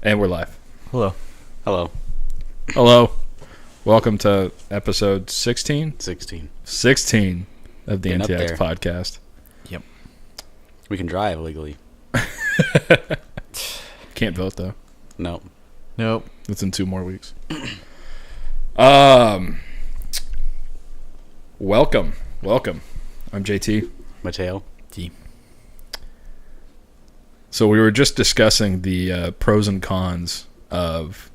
And we're live. Hello. Hello. Hello. Welcome to episode 16? 16. 16 of the Getting up NTX there. Podcast. Yep. We can drive legally. Can't vote, though. Nope. Nope. It's in 2 more weeks. Welcome. I'm JT. Mateo. T. So we were just discussing the pros and cons of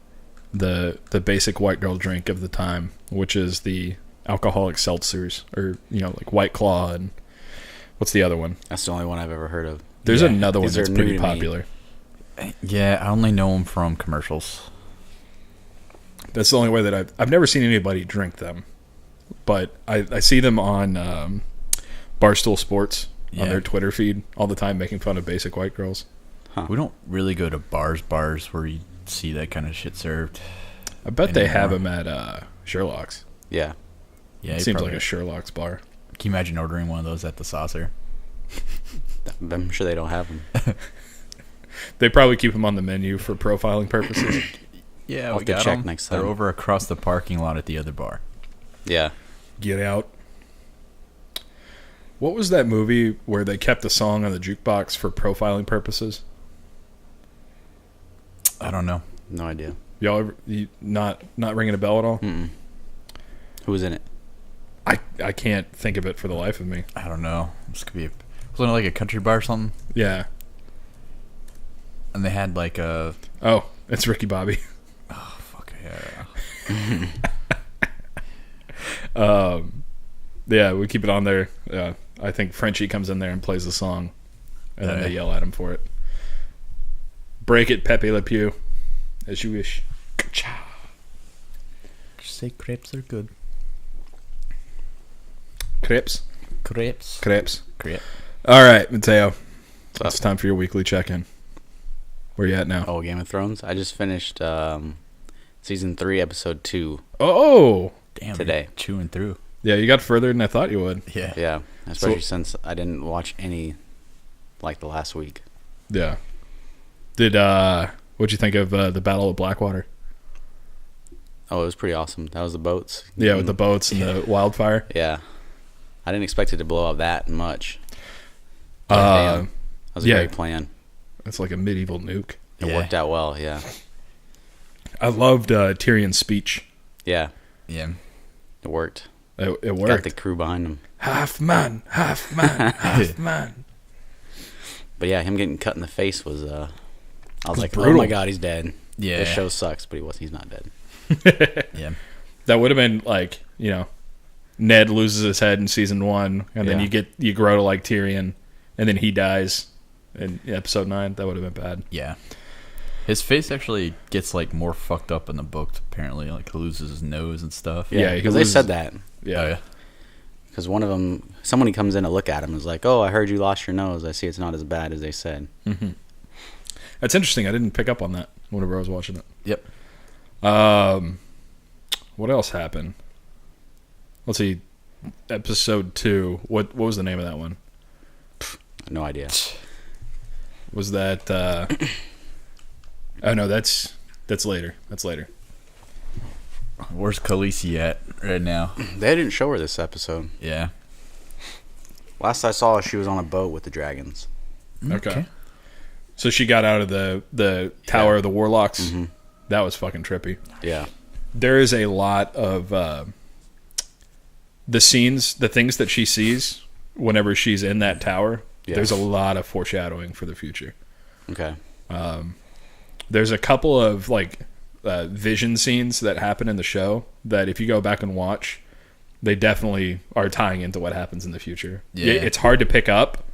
the basic white girl drink of the time, which is the alcoholic seltzers, or like White Claw, and what's the other one? That's the only one I've ever heard of. There's another one These that's are pretty new to me. popular. Yeah, I only know them from commercials. That's the only way that I've never seen anybody drink them, but I see them on Barstool Sports on their Twitter feed all the time, making fun of basic white girls. Huh. We don't really go to bars where you see that kind of shit served. I bet they have them at Sherlock's. Yeah. Yeah, It seems like a Sherlock's bar. Can you imagine ordering one of those at the saucer? I'm sure they don't have them. They probably keep them on the menu for profiling purposes. Yeah, I'll we have to got check them. next They're time. over across the parking lot at the other bar. Yeah. Get out. What was that movie where they kept the song on the jukebox for profiling purposes? I don't know. No idea. Y'all ever, not ringing a bell at all? Mm-mm. Who was in it? I can't think of it for the life of me. I don't know. This could be wasn't it like a country bar or something? Yeah. And they had like a Oh, it's Ricky Bobby. oh fuck yeah. Yeah, we keep it on there. I think Frenchie comes in there and plays the song, and then they yell at him for it. Break it, Pepe Le Pew, as you wish. Just say crepes are good. Crepes. Crepes. Crepe. All right, Mateo. up? It's time for your weekly check-in. Where you at now? Oh, Game of Thrones. I just finished season 3, episode 2. Oh, Damn. Today. You're chewing through. yeah, you got further than I thought you would. Yeah. Yeah. Especially since I didn't watch any like the last week. Yeah. What'd you think of the Battle of Blackwater? Oh, it was pretty awesome. That was the boats. Yeah, with the boats and the wildfire. Yeah. I didn't expect it to blow up that much. Uh, That was a yeah. great plan. It's like a medieval nuke. It Yeah. worked out well, yeah. I loved Tyrion's speech. Yeah. Yeah. It worked. It Got worked. the crew behind him. Half man, half man, half man. But yeah, him getting cut in the face was I was like, brutal. oh my god, he's dead. Yeah. This show sucks, but he's not dead. Yeah. That would have been like, Ned loses his head in season 1, and then Yeah. you grow to like Tyrion, and then he dies in episode 9. That would have been bad. Yeah. His face actually gets like more fucked up in the book, apparently. Like he loses his nose and stuff. Yeah, because he they loses- said that. Yeah. Oh, yeah. Because one of them, somebody comes in to look at him and is like, oh, I heard you lost your nose. I see it's not as bad as they said. That's interesting. I didn't pick up on that whenever I was watching it. Yep. What else happened? Let's see. Episode 2. What was the name of that one? No idea. Was that oh no, that's later. That's later. Where's Khaleesi at right now? They didn't show her this episode. Yeah. Last I saw, she was on a boat with the dragons. Okay. So she got out of the Tower of the Warlocks. Mm-hmm. That was fucking trippy. Yeah. There is a lot of the scenes, the things that she sees whenever she's in that tower. Yeah. There's a lot of foreshadowing for the future. Okay. There's a couple of vision scenes that happen in the show that if you go back and watch, they definitely are tying into what happens in the future. Yeah. It's hard to pick up,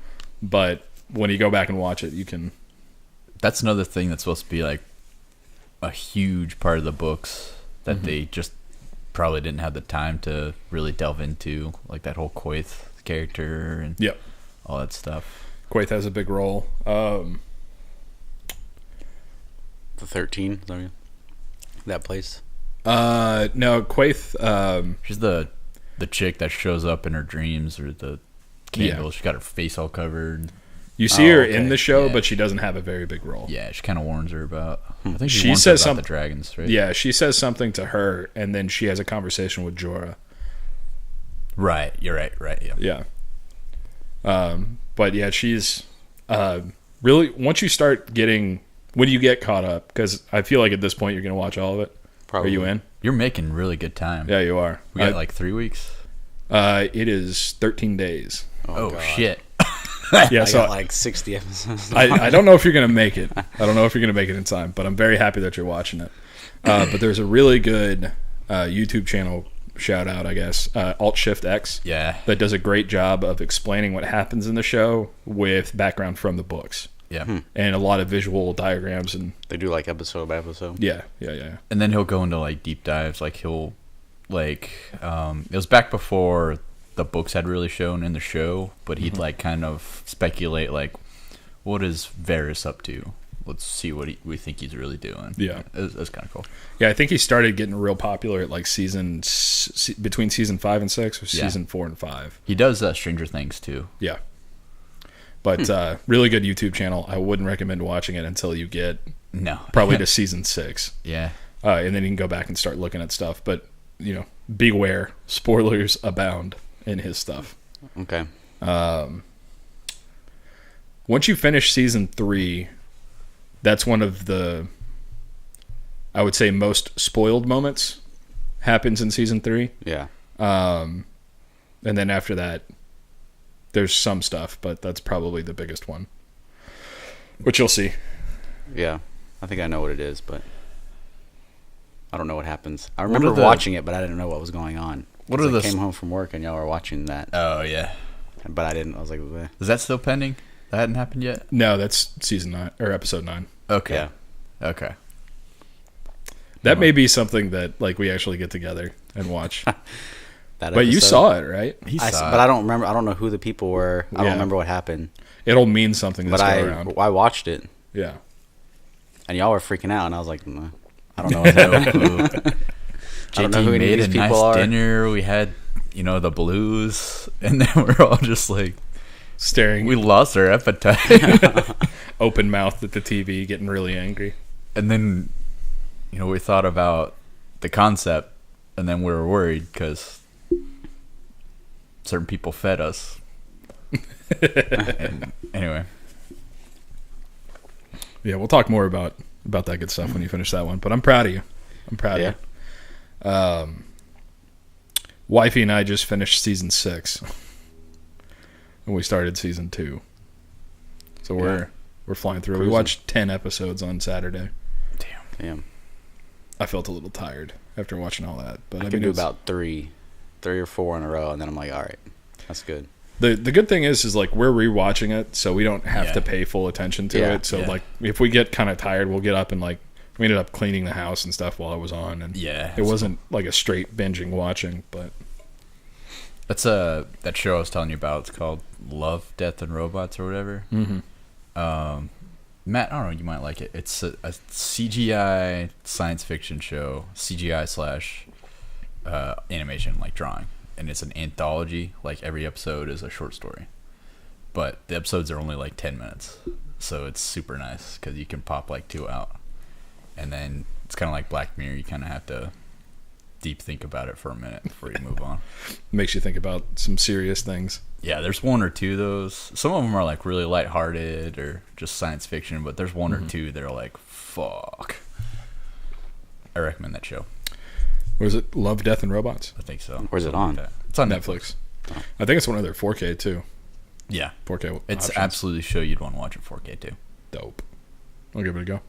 but when you go back and watch it, you can. That's another thing that's supposed to be like a huge part of the books that they just probably didn't have the time to really delve into, like that whole Quaithe character and Yep. all that stuff. Quaithe has a big role. The 13, that place. No, Quaithe. She's the chick that shows up in her dreams, or the candle. She got her face all covered. You see her okay. in the show, Yeah. but she doesn't have a very big role. Yeah, she kind of warns her about. I think She warns says her about something- the dragons, right? Yeah, she says something to her, and then she has a conversation with Jorah. Right. You're right. Right. Yeah. Yeah. But yeah, she's really, once you start getting, when you get caught up, because I feel like at this point you're going to watch all of it. Probably. Are you in? You're making really good time. Yeah, you are. We got like 3 weeks. It is 13 days. Oh, God. shit. Yeah, I so got like 60 episodes. I don't know if you're going to make it. I don't know if you're going to make it in time, but I'm very happy that you're watching it. But there's a really good YouTube channel, shout out, I guess, Alt Shift X, Yeah. that does a great job of explaining what happens in the show with background from the books Yeah. and a lot of visual diagrams and They do like episode by episode. yeah. And then he'll go into like deep dives. Like he'll like it was back before the books had really shown in the show, but he'd like kind of speculate like, what is Varys up to? Let's see what we think he's really doing. Yeah. That's kind of cool. Yeah, I think he started getting real popular at like between season 5 and 6 or Yeah. season 4 and 5. He does Stranger Things too. Yeah. But really good YouTube channel. I wouldn't recommend watching it until you get No. probably to season 6. Yeah. And then you can go back and start looking at stuff. But, beware. Spoilers abound in his stuff. Okay. Once you finish season 3, that's one of the, I would say, most spoiled moments happens in season 3. Yeah. And then after that, there's some stuff, but that's probably the biggest one, which you'll see. Yeah. I think I know what it is, but I don't know what happens. I What remember are the- watching it, but I didn't know what was going on. What 'Cause are the I came home from work and y'all were watching that, Oh yeah. but I didn't. I was like, "Bleh." Is that still pending? That hadn't happened yet. No, that's season 9 or episode 9. Okay. Yeah. Okay. That may be something that like we actually get together and watch. That But you episode. saw it, right? But I don't remember. I don't know who the people were. I Yeah. don't remember what happened. It'll mean something this But go around. I watched it, Yeah. and y'all were freaking out, and I was like, "Nah, I don't know what's happening." I don't know who JT any of made these a people nice are. dinner. We had, the blues, and then we're all just like, Staring we lost our appetite. open mouthed at the TV, getting really angry. And then, we thought about the concept, and then we were worried because certain people fed us. And anyway, Yeah, we'll talk more about that good stuff when you finish that one. But I'm proud of you. I'm proud Yeah. of you. Wifey and I just finished season 6, and we started season 2. So we're flying through. We Cruising. watched 10 episodes on Saturday. Damn. I felt a little tired after watching all that, but I can do about three or four in a row, and then I'm like, all right, that's good. The good thing is like we're rewatching it, so we don't have Yeah. to pay full attention to Yeah. it. So Yeah. like if we get kind of tired, we'll get up and like we ended up cleaning the house and stuff while I was on, and yeah, it wasn't like a straight binging watching, but That's that show I was telling you about. It's called Love, Death, and Robots or whatever. Matt, I don't know, you might like it. It's a CGI science fiction show, CGI / animation, like drawing, and it's an anthology. Like every episode is a short story, but the episodes are only like 10 minutes, so it's super nice because you can pop like 2 out, and then it's kind of like Black Mirror. You kind of have to deep think about it for a minute before you move on. makes you think about some serious things. Yeah, there's 1 or 2of those. Some of them are like really lighthearted or just science fiction, but there's 1 or 2 that are like, fuck. I recommend that show. Was it Love, Death, and Robots? I think so. Where's it Something on? like that. It's on Netflix. Netflix. I think it's one of their 4K too. Yeah. 4K. It's options. absolutely a show you'd want to watch in 4K too. Dope. I'll give it a go.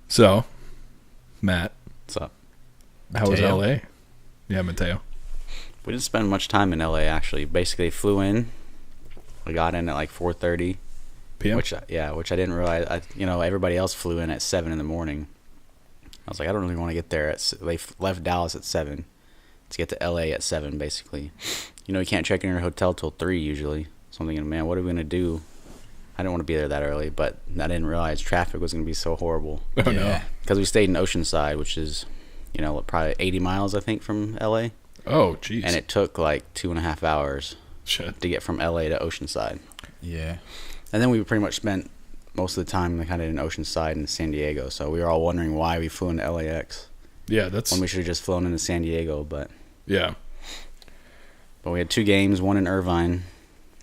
So, Matt, What's up? how was Mateo. LA? Yeah, Mateo. We didn't spend much time in LA actually. Basically, flew in. We got in at like 4:30, PM. which I didn't realize. Everybody else flew in at 7 in the morning. I was like, I don't really want to get there they left Dallas at 7 to get to LA at 7. Basically, you can't check in your hotel till 3 usually. So I'm thinking, man, what are we gonna do? I didn't want to be there that early, but I didn't realize traffic was gonna be so horrible Oh no. Yeah. because we stayed in Oceanside, which is, probably 80 miles I think from LA. Oh, jeez. And it took like 2.5 hours Shit. to get from LA to Oceanside. Yeah. And then we pretty much spent most of the time kind of in Oceanside and San Diego. So we were all wondering why we flew into LAX Yeah, that's... when we should have just flown into San Diego. But Yeah. we had 2 games, one in Irvine,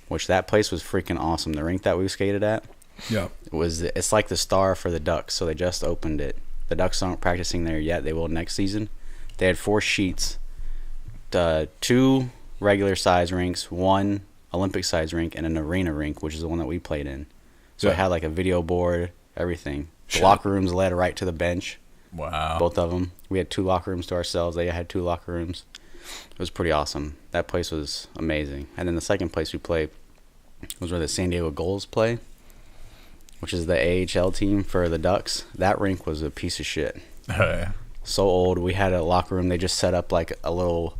which that place was freaking awesome. The rink that we skated at, Yeah. it's like the Star for the Ducks. So they just opened it. The Ducks aren't practicing there yet. They will next season. They had 4 sheets, 2 regular size rinks, 1 Olympic size rink, and an arena rink, which is the one that we played in. So it had like a video board, everything. The locker rooms led right to the bench. Wow. Both of them. We had 2 locker rooms to ourselves. They had 2 locker rooms. It was pretty awesome. That place was amazing. And then the second place we played was where the San Diego Gulls play, which is the AHL team for the Ducks. That rink was a piece of shit. Oh, yeah. So old. We had a locker room. They just set up like a little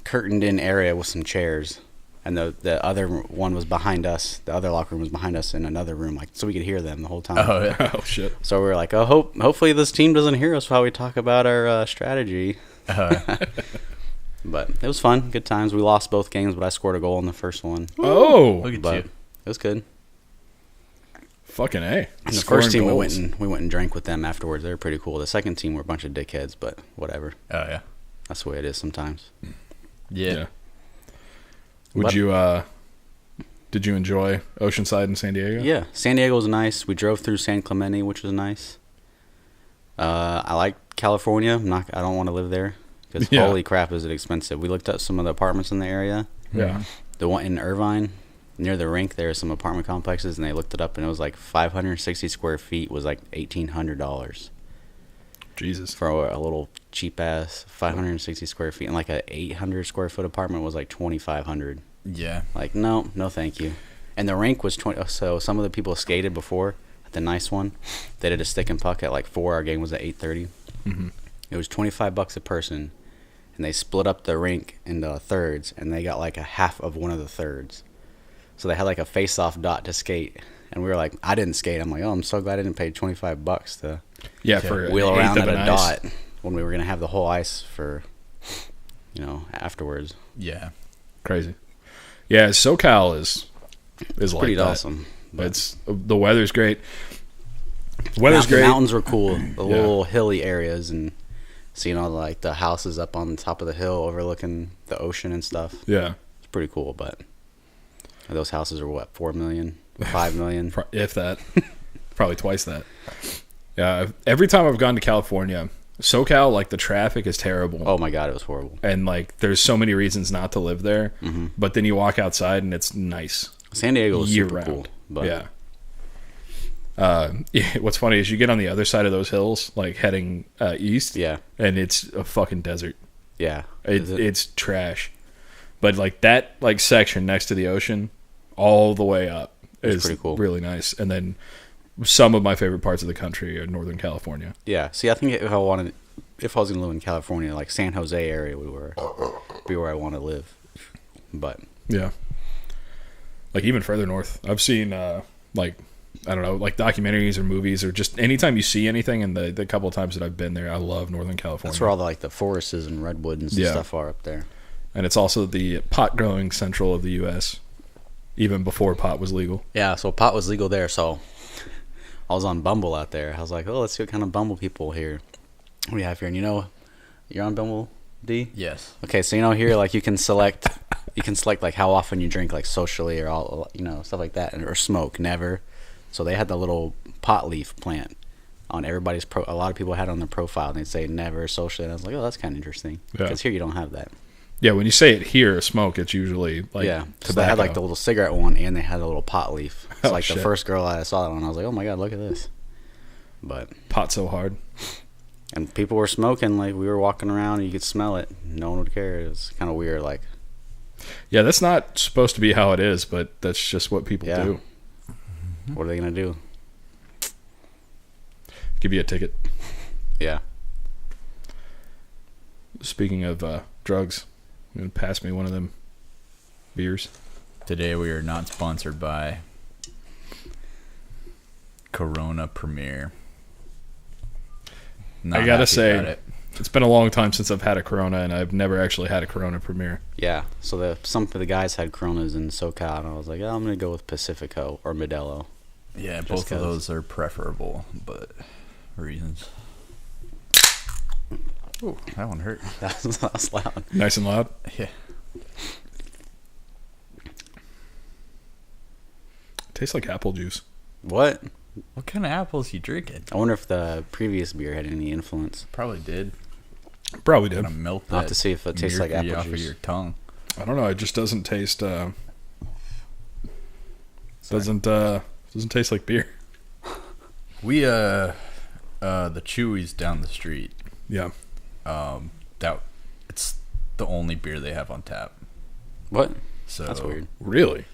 curtained in area with some chairs. And the other one was behind us. The other locker room was behind us in another room, like so we could hear them the whole time. Oh, yeah. Oh, shit. So we were like, hopefully this team doesn't hear us while we talk about our strategy. But it was fun, good times. We lost both games, but I scored a goal in the first one. Oh. Look at But you. it was good. Fucking A. And the Scoring first team goals. we went and drank with them afterwards. They were pretty cool. The second team were a bunch of dickheads, but whatever. Oh, yeah. That's the way it is sometimes. Yeah. Would But- you, did you enjoy Oceanside in San Diego? Yeah, San Diego was nice. We drove through San Clemente, which was nice. I like California. I don't want to live there because Yeah. holy crap, is it expensive. We looked at some of the apartments in the area. Yeah. The one in Irvine, near the rink, there are some apartment complexes, and they looked it up, and it was like 560 square feet was like $1,800 Jesus. for a little cheap ass 560 square feet, and like a 800 square foot apartment was like 2,500. Yeah. Like no, thank you. And the rink was 20. So some of the people skated before at the nice one. They did a stick and puck at like 4. Our game was at 8:30. Mm-hmm. It was $25 a person, and they split up the rink into thirds, and they got like a half of one of the thirds. So they had like a face-off dot to skate, and we were like, I didn't skate. I'm like, oh, I'm so glad I didn't pay $25 to Yeah, for an wheel eighth around of at an a ice. dot when we were gonna have the whole ice for, afterwards. Yeah. Crazy. Yeah, SoCal is like Pretty that. awesome. It's the weather's great. The weather's The great. mountains were cool. The little hilly areas, and seeing all like the houses up on the top of the hill overlooking the ocean and stuff. Yeah, It's pretty cool. But those houses are what, 4 million, 5 million? if that, probably twice that. Yeah, every time I've gone to California, SoCal, like the traffic is terrible. Oh my god, it was horrible. And like there's so many reasons not to live there. Mm-hmm. But then you walk outside and it's nice. San Diego was year super round. cool. But yeah. What's funny is you get on the other side of those hills, like heading east. Yeah. And it's a fucking desert. Yeah. It's trash. But like that like section next to the ocean, all the way up is pretty cool. Really nice. And then some of my favorite parts of the country are Northern California. Yeah. See, I think if I was gonna live in California, like San Jose area would be where I want to live. But Yeah. Like even further north. I've seen like I don't know, like documentaries or movies or just anytime you see anything, and the couple of times that I've been there, I love Northern California. that's where all the forests and redwoods and stuff are up there. And it's also the pot growing central of the US, even before pot was legal. Yeah, so pot was legal there, so I was on Bumble out there. I was like, oh, let's see what kind of Bumble people we have here. And you're on Bumble, D? Yes. Okay, so here, like you can select like how often you drink, like socially or all, stuff like that, or smoke, never. So they had the little pot leaf plant on everybody's a lot of people had on their profile, and they'd say never socially. And I was like, oh, that's kind of interesting. Yeah. Because here you don't have that. Yeah, when you say it here, smoke, it's usually like Yeah, so tobacco. they had like the little cigarette one, and they had a little pot leaf. So Oh, like shit. the first girl I saw that one, I was like, oh my god, look at this. But pot so hard. and people were smoking, like we were walking around, and you could smell it. No one would care. It was kind of weird, like. Yeah, that's not supposed to be how it is, but that's just what people Yeah. do. What are they gonna do? Give you a ticket. Yeah. Speaking of drugs, you gonna pass me one of them beers? Today we are not sponsored by Corona Premier. Not I gotta happy say, about it. It's been a long time since I've had a Corona, and I've never actually had a Corona Premier. Yeah, so some of the guys had Coronas in SoCal, and I was like, I'm going to go with Pacifico or Modelo. Yeah, both of those are preferable, but reasons. Ooh, that one hurt. That was loud. Nice and loud. Yeah. Tastes like apple juice. What? What kind of apples you drinking? I wonder if the previous beer had any influence. Probably did. Probably did. Gonna melt I'll have that to see if it tastes like mercury apple off of juice. your tongue. I don't know. It just doesn't taste. Doesn't taste like beer. We the Chewy's down the street. Yeah. That it's the only beer they have on tap. What? So That's weird. Really?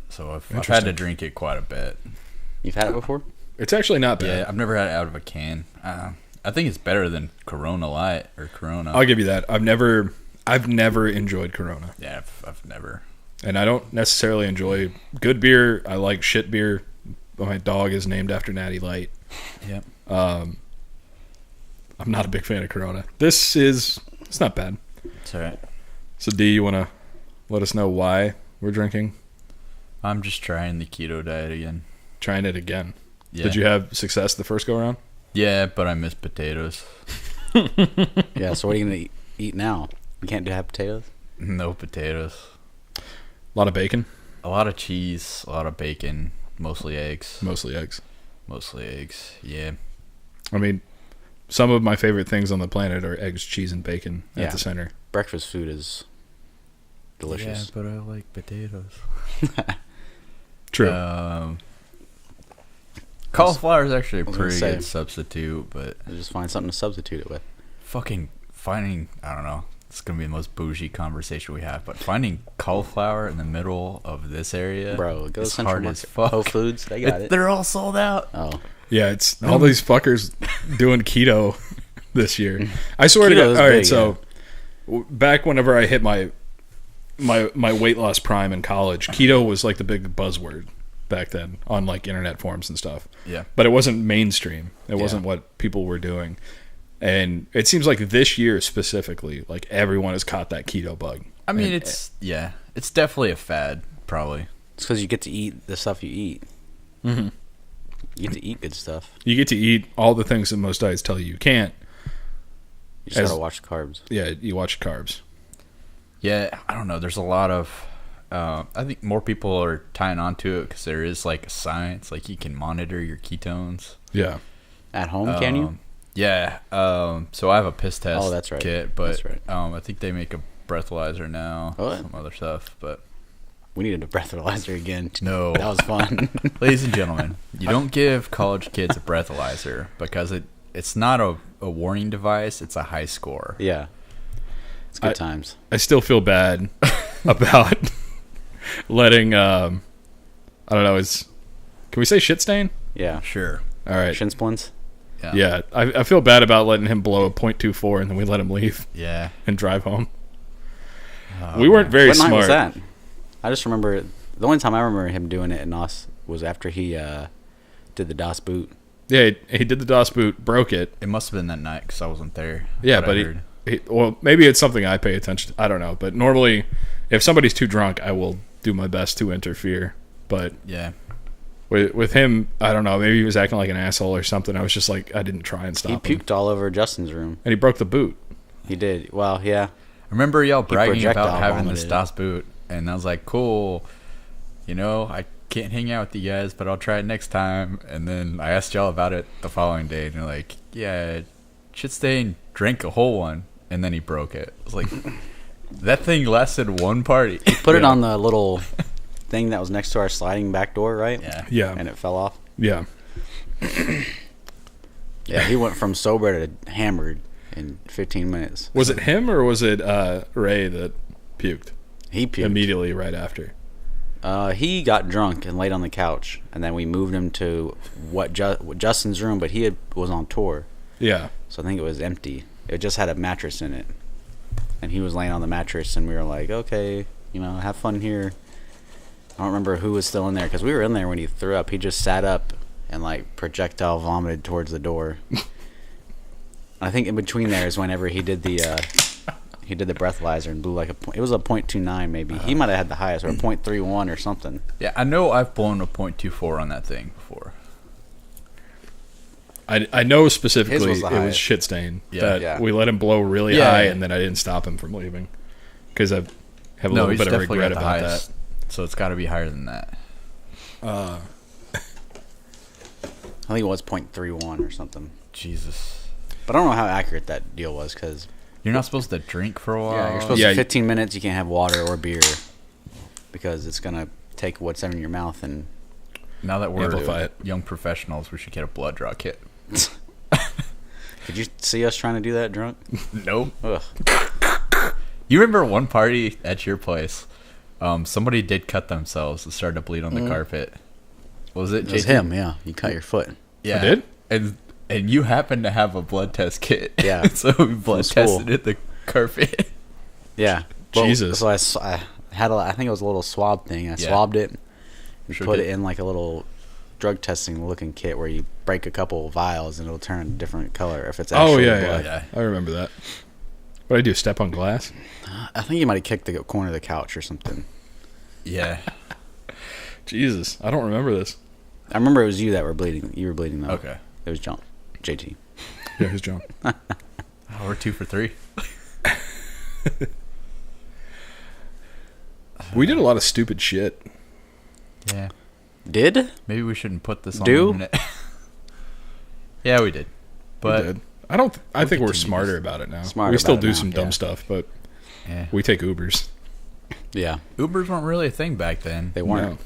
So I've had to Interesting. drink it quite a bit. You've had it before? It's actually not bad. Yeah, I've never had it out of a can. I think it's better than Corona Light or Corona. I'll give you that. I've never enjoyed Corona, Yeah, I've never. and I don't necessarily enjoy good beer. I like shit beer. My dog is named after Natty Light. Yep. I'm not a big fan of Corona. It's not bad. It's alright. So, D, you want to let us know why we're drinking? I'm just trying the keto diet again. Trying it again. Yeah. Did you have success the first go around? Yeah, but I miss potatoes. Yeah, so what are you going to eat now? You can't have potatoes? No potatoes. A lot of bacon, A lot of cheese, a lot of bacon, mostly eggs. mostly eggs. Mostly eggs, yeah. I mean, some of my favorite things on the planet are eggs, cheese, and bacon Yeah. at the center. Breakfast food is delicious. Yeah, but I like potatoes. True. Cauliflower is actually a I was gonna pretty say. good substitute, but Just find something to substitute it with. fucking finding, I don't know, it's going to be the most bougie conversation we have, but finding cauliflower in the middle of this area Bro, go to is Central hard Market. as fuck. Whole Foods, they got it. They're all sold out. Oh. Yeah, it's all these fuckers doing keto this year. I swear to Keto God. is All right, big, so back whenever I hit my weight loss prime in college, keto was like the big buzzword back then on like internet forums and stuff. Yeah. But it wasn't mainstream. It wasn't what people were doing. And it seems like this year specifically, like everyone has caught that keto bug. I mean, And- it's definitely a fad, probably. It's because you get to eat the stuff you eat. Mhm. You get to eat good stuff. You get to eat all the things that most diets tell you can't. You just As- gotta watch the carbs. Yeah, you watch carbs. Yeah, I don't know. There's a lot of, I think more people are tying onto it because there is like a science, like you can monitor your ketones. Yeah. At home, can you? Yeah. So I have a piss test Oh, that's right. kit, but That's right. I think they make a breathalyzer now, What? some other stuff, but We needed a breathalyzer again. no. That was fun. Ladies and gentlemen, you don't give college kids a breathalyzer because it's not a warning device, it's a high score. Yeah. It's good times. I still feel bad about letting I don't know, can we say shit stain? Yeah. Sure. All right. Shin splints? Yeah, I feel bad about letting him blow a .24 and then we let him leave Yeah. and drive home. We weren't very What smart. night was that? I just remember, the only time I remember him doing it in NOS was after he did the DOS boot. Yeah, he did the DOS boot, broke it. It must have been that night because I wasn't there. Yeah, What I but heard. well, maybe it's something I pay attention to. I don't know. But normally, if somebody's too drunk, I will do my best to interfere. But Yeah. with him, I don't know. Maybe he was acting like an asshole or something. I was just like, I didn't try and He stop him. puked all over Justin's room. And he broke the boot. He did. Well, yeah. I remember y'all bragging about projectile having this vomited. DOS boot, and I was like, cool. You know, I can't hang out with you guys, but I'll try it next time. And then I asked y'all about it the following day, and you're like, yeah, shit stain drank a whole one, and then he broke it. I was like, that thing lasted one party. Put it on the little thing that was next to our sliding back door, right? Yeah. Yeah. And it fell off. Yeah. Yeah, he went from sober to hammered in 15 minutes. Was it him or was it Ray that puked He puked. immediately right after? He got drunk and laid on the couch, and then we moved him to Justin's room, but he was on tour, Yeah. so I think it was empty. It just had a mattress in it, and he was laying on the mattress, and we were like, okay, have fun here. I don't remember who was still in there, because we were in there when he threw up. He just sat up and, projectile vomited towards the door. I think in between there is whenever he did the breathalyzer and blew like it was a .29 maybe. He might have had the highest, or a .31 or something. Yeah, I know I've blown a .24 on that thing before. I know specifically His was the it was highest. shit stain Yeah. that Yeah. we let him blow really Yeah, high, yeah. and then I didn't stop him from leaving because I have a No, little he's bit of definitely regret got the about highest. So it's got to be higher than that. that. I think it was .31 or something. Jesus. But I don't know how accurate that deal was because You're not supposed to drink for a while. yeah, you're supposed Yeah, to 15 minutes. You can't have water or beer because it's gonna take what's in your mouth and Now that we're Amplify it. young professionals, we should get a blood draw kit. Could you see us trying to do that drunk? Nope. Ugh. You remember one party at your place? Somebody did cut themselves and started to bleed on the carpet. Was it It was JT? him. Yeah, you cut your foot. Yeah. I did? And you happened to have a blood test kit. Yeah. So we blood school. tested the carpet. Yeah. Jesus. So I had I think it was a little swab thing. I Yeah. swabbed it and Sure put did. it in like a little drug testing looking kit where you break a couple of vials and it'll turn a different color if it's Oh actually yeah, blood. yeah, I remember that. What did I do? Step on glass? I think you might have kicked the corner of the couch or something. Yeah. Jesus, I don't remember this. I remember it was you that were bleeding. You were bleeding though. Okay. It was John. JT. Yeah, who's John? Oh, we're 2 for 3. We did a lot of stupid shit. Yeah. Did? Maybe we shouldn't put this on Do? the internet. Yeah, we did. But We did. I don't. I we'll think we're continue smarter this. about it now. Smarter we still about it do now, some dumb yeah. stuff, but yeah. we take Ubers. Yeah. Ubers weren't really a thing back then. They weren't.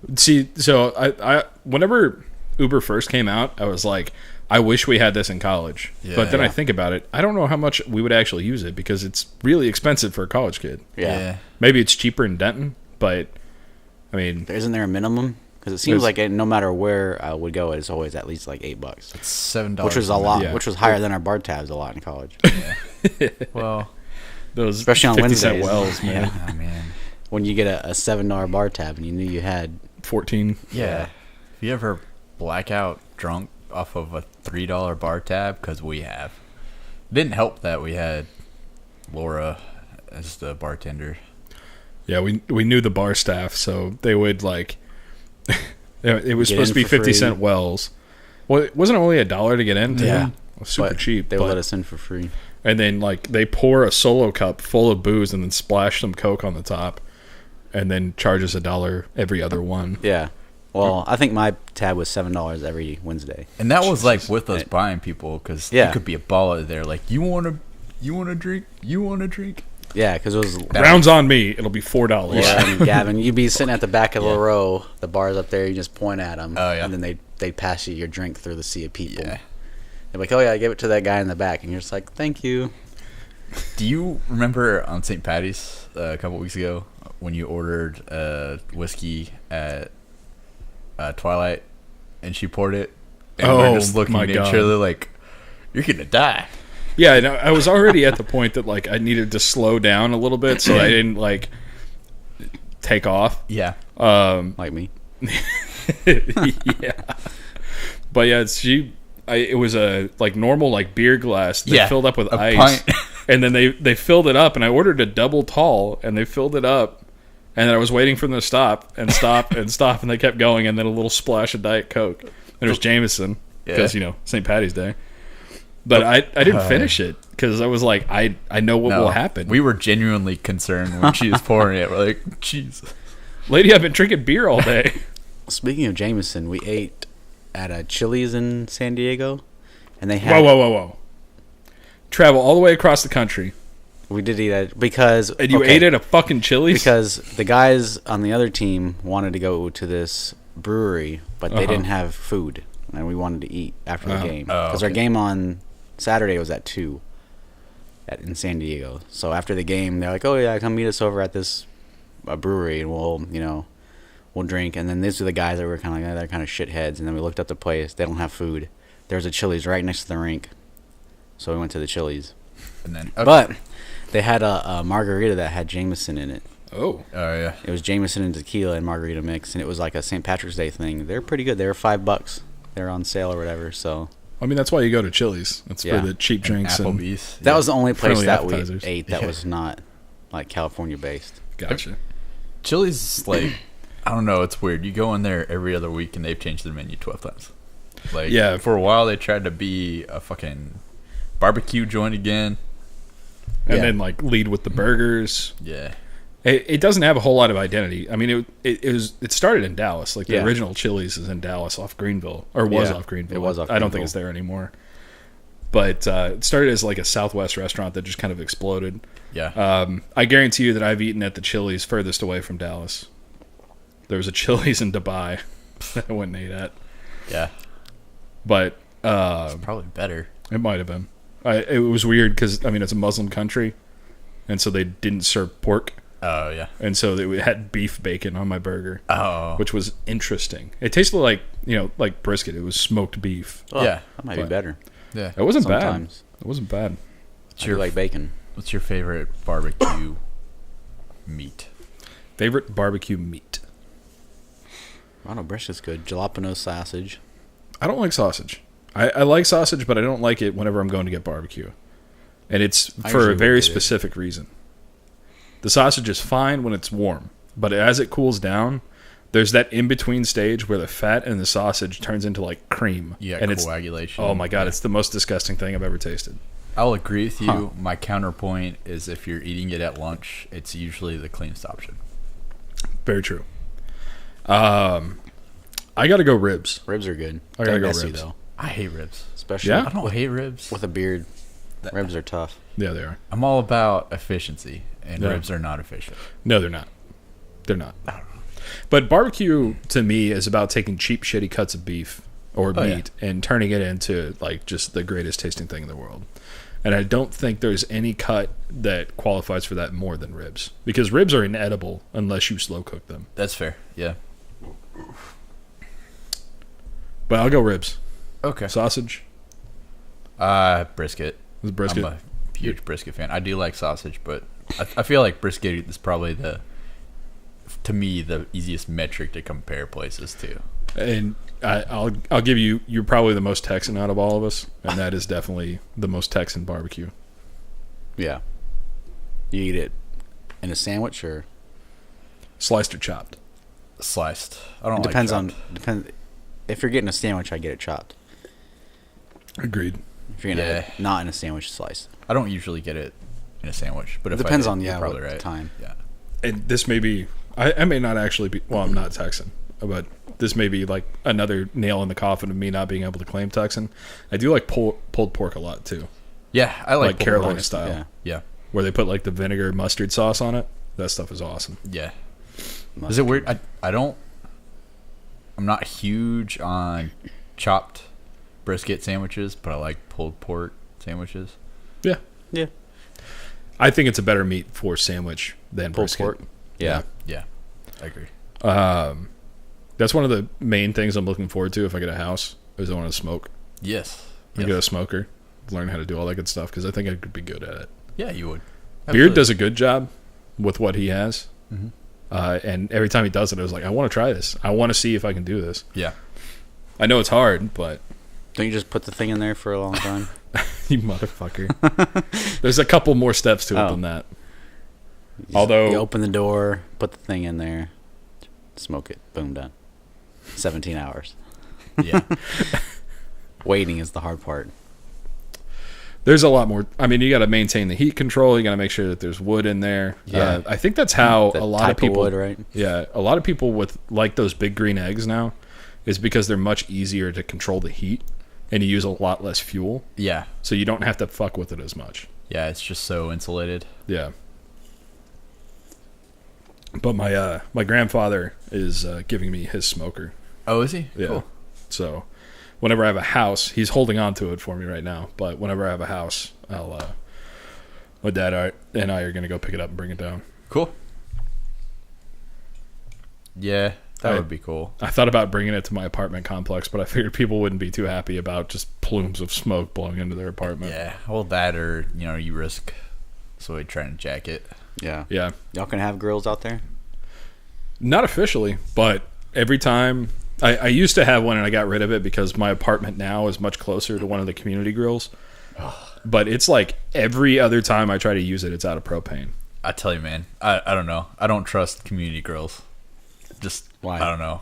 No. See, so I whenever Uber first came out, I was like, I wish we had this in college. Yeah. But then I Yeah. think about it, I don't know how much we would actually use it because it's really expensive for a college kid. Yeah. Maybe it's cheaper in Denton, but I mean, Isn't there a minimum? Because it seems There's- like no matter where I would go, it's always at least like $8, It's $7. which was a lot. Yeah. Which was higher than our bar tabs a lot in college. Well, those Especially on 50-cent Wednesdays. wells, man. Yeah. oh, man. When you get a $7 bar tab and you knew you had 14. Yeah. If you ever black out drunk off of a $3 bar tab, because we have. Didn't help that we had Laura as the bartender. Yeah, we knew the bar staff, so they would like. It was Get supposed to be in for 50-cent free. wells. Well, it wasn't only $1 to get in. too? Yeah. It was super but cheap. They would but- let us in for free. And then like they pour a solo cup full of booze and then splash some Coke on the top, and then charge us $1 every other one. Yeah. Well, I think my tab was $7 every Wednesday. And that was like Jesus. with us buying people, because Yeah. you could be a baller there. Like, you want to drink? You want to drink? Yeah, because it was Rounds on me. It'll be $4. Yeah, and Gavin, you'd be sitting at the back of Yeah. the row. The bar's up there. You just point at them, Oh, yeah. and then they'd pass you your drink through the sea of people. Yeah. They're like, "Oh yeah, I gave it to that guy in the back," and you're just like, "Thank you." Do you remember on St. Patty's a couple weeks ago when you ordered whiskey at Twilight and she poured it? And Oh, we're just looking my at God. each other like, you're going to die. Yeah, and I was already at the point that like I needed to slow down a little bit so I didn't like take off. Yeah. Like me. Yeah, but yeah, it was a like normal like beer glass that Yeah, filled up with a ice, pint. and then they filled it up, and I ordered a double tall, and they filled it up, and then I was waiting for them to stop and stop and stop, and they kept going, and then a little splash of Diet Coke. And it was Jameson because Yeah. St. Patty's Day, but I didn't finish it because I was like I know what will happen. We were genuinely concerned when she was pouring it. We're like, Jesus. Lady, I've been drinking beer all day. Speaking of Jameson, we ate at a Chili's in San Diego, and they had Whoa. Travel all the way across the country. we did eat at because And you okay, ate at a fucking Chili's? because the guys on the other team wanted to go to this brewery, but they Uh-huh. didn't have food, and we wanted to eat after the Uh-huh. game Oh, because our okay. game on Saturday was at 2 in San Diego. So after the game, they're like, "Oh yeah, come meet us over at this brewery, and we'll drink." And then these are the guys that were kind of like, they're kind of shitheads. And then we looked up the place; they don't have food. There's a Chili's right next to the rink, so we went to the Chili's. And then, But they had a margarita that had Jameson in it. Oh. Oh, yeah. It was Jameson and tequila and margarita mix, and it was like a St. Patrick's Day thing. They're pretty good. They were $5. They're on sale or whatever. So I mean, that's why you go to Chili's. That's Yeah. for the cheap drinks and Applebee's. That was the only place Friendly that we appetizers. ate that Yeah. was not like California based. gotcha. Chili's like, I don't know, it's weird. You go in there every other week and they've changed the menu 12 times. Like, Yeah. for a while they tried to be a fucking barbecue joint again. And Yeah. then like lead with the burgers. Yeah. It doesn't have a whole lot of identity. I mean, it started in Dallas. Like the Yeah. original Chili's is in Dallas off Greenville, or was Yeah, off Greenville. it was off I don't think Greenville. it's there anymore. But it started as like a Southwest restaurant that just kind of exploded. Yeah. I guarantee you that I've eaten at the Chili's furthest away from Dallas. There was a Chili's in Dubai that I went and ate at, yeah. but It's probably better. it might have been. It was weird because I mean it's a Muslim country, and so they didn't serve pork. Oh, yeah. And so they had beef bacon on my burger, Oh. which was interesting. It tasted like, like brisket. It was smoked beef. Oh, Yeah. that might be But- better. Yeah. It wasn't Sometimes. bad. It wasn't bad. What's I do your, like bacon. what's your favorite barbecue meat? Favorite barbecue meat? I don't know, brisket's good. Jalapeno sausage. I don't like sausage. I like sausage, but I don't like it whenever I'm going to get barbecue. And it's I for usually a very will get it. specific reason. The sausage is fine when it's warm, but as it cools down, there's that in-between stage where the fat and the sausage turns into like cream. Yeah, and it's coagulation. oh my god, it's the most disgusting thing I've ever tasted. I'll agree with you. Huh. My counterpoint is if you're eating it at lunch, it's usually the cleanest option. Very true. I gotta go ribs. Ribs are good. I gotta They're go messy, ribs. though. I hate ribs. Especially Yeah? I don't hate ribs. with a beard. Ribs are tough. Yeah, they are. I'm all about efficiency, and Yeah. ribs are not efficient. No, they're not. They're not. But barbecue to me is about taking cheap, shitty cuts of beef or Oh, yeah. meat and turning it into like just the greatest tasting thing in the world. And I don't think there's any cut that qualifies for that more than ribs, because ribs are inedible unless you slow cook them. That's fair. Yeah. But I'll go ribs. Okay. Sausage, Brisket. is brisket. I'm a huge brisket fan. I do like sausage, but I feel like brisket is probably to me, the easiest metric to compare places to. And I'll give you, you're probably the most Texan out of all of us, and that is definitely the most Texan barbecue. Yeah. You eat it in a sandwich or Sliced or chopped. Sliced. I don't it like depends chopped. depends. If you're getting a sandwich, I get it chopped. Agreed. If you're gonna Yeah. not in a sandwich, sliced. I don't usually get it in a sandwich, but It if depends I did, on you're probably what right. time. Yeah. And this may be, I may not actually be, well, I'm not Texan, but this may be like another nail in the coffin of me not being able to claim Texan. I do like pulled pork a lot too, Yeah, I like pulled Carolina pork. style, Yeah. Yeah. where they put like the vinegar mustard sauce on it. That stuff is awesome. Yeah. Mustard. Is it weird? I'm not huge on chopped brisket sandwiches, but I like pulled pork sandwiches. Yeah, Yeah. I think it's a better meat for sandwich than Pulled brisket. pork. Yeah. Yeah, I agree. That's one of the main things I'm looking forward to if I get a house. Is I want to smoke. Yes. I get a smoker, learn how to do all that good stuff because I think I could be good at it. Yeah, you would. Beard does a good job with what he has. Mhm. And every time he does it, I was like, I want to try this. I want to see if I can do this. Yeah. I know it's hard, but Don't you just put the thing in there for a long time? you motherfucker. There's a couple more steps to it Oh. than that. You Although- you open the door, put the thing in there, smoke it, boom, done. 17 hours. Yeah. Waiting is the hard part. There's a lot more. I mean, you got to maintain the heat control. You got to make sure that there's wood in there. Yeah. I think that's how The a lot type of people. wood, right? Yeah, a lot of people with like those big green eggs now is because they're much easier to control the heat, and you use a lot less fuel, Yeah. so you don't have to fuck with it as much. Yeah, it's just so insulated. Yeah. But my grandfather is giving me his smoker. Oh, is he? Yeah. Cool. So whenever I have a house, he's holding on to it for me right now. But whenever I have a house, my dad and I are gonna go pick it up and bring it down. Cool. Yeah, that I- would be cool. I thought about bringing it to my apartment complex, but I figured people wouldn't be too happy about just plumes of smoke blowing into their apartment. Yeah. Well, that or, you risk somebody trying to jack it. Yeah. Yeah. Y'all can have grills out there? Not officially, but every time I used to have one and I got rid of it because my apartment now is much closer to one of the community grills. But it's like every other time I try to use it, it's out of propane. I tell you, man, I don't know. I don't trust community grills. Just, why? I don't know.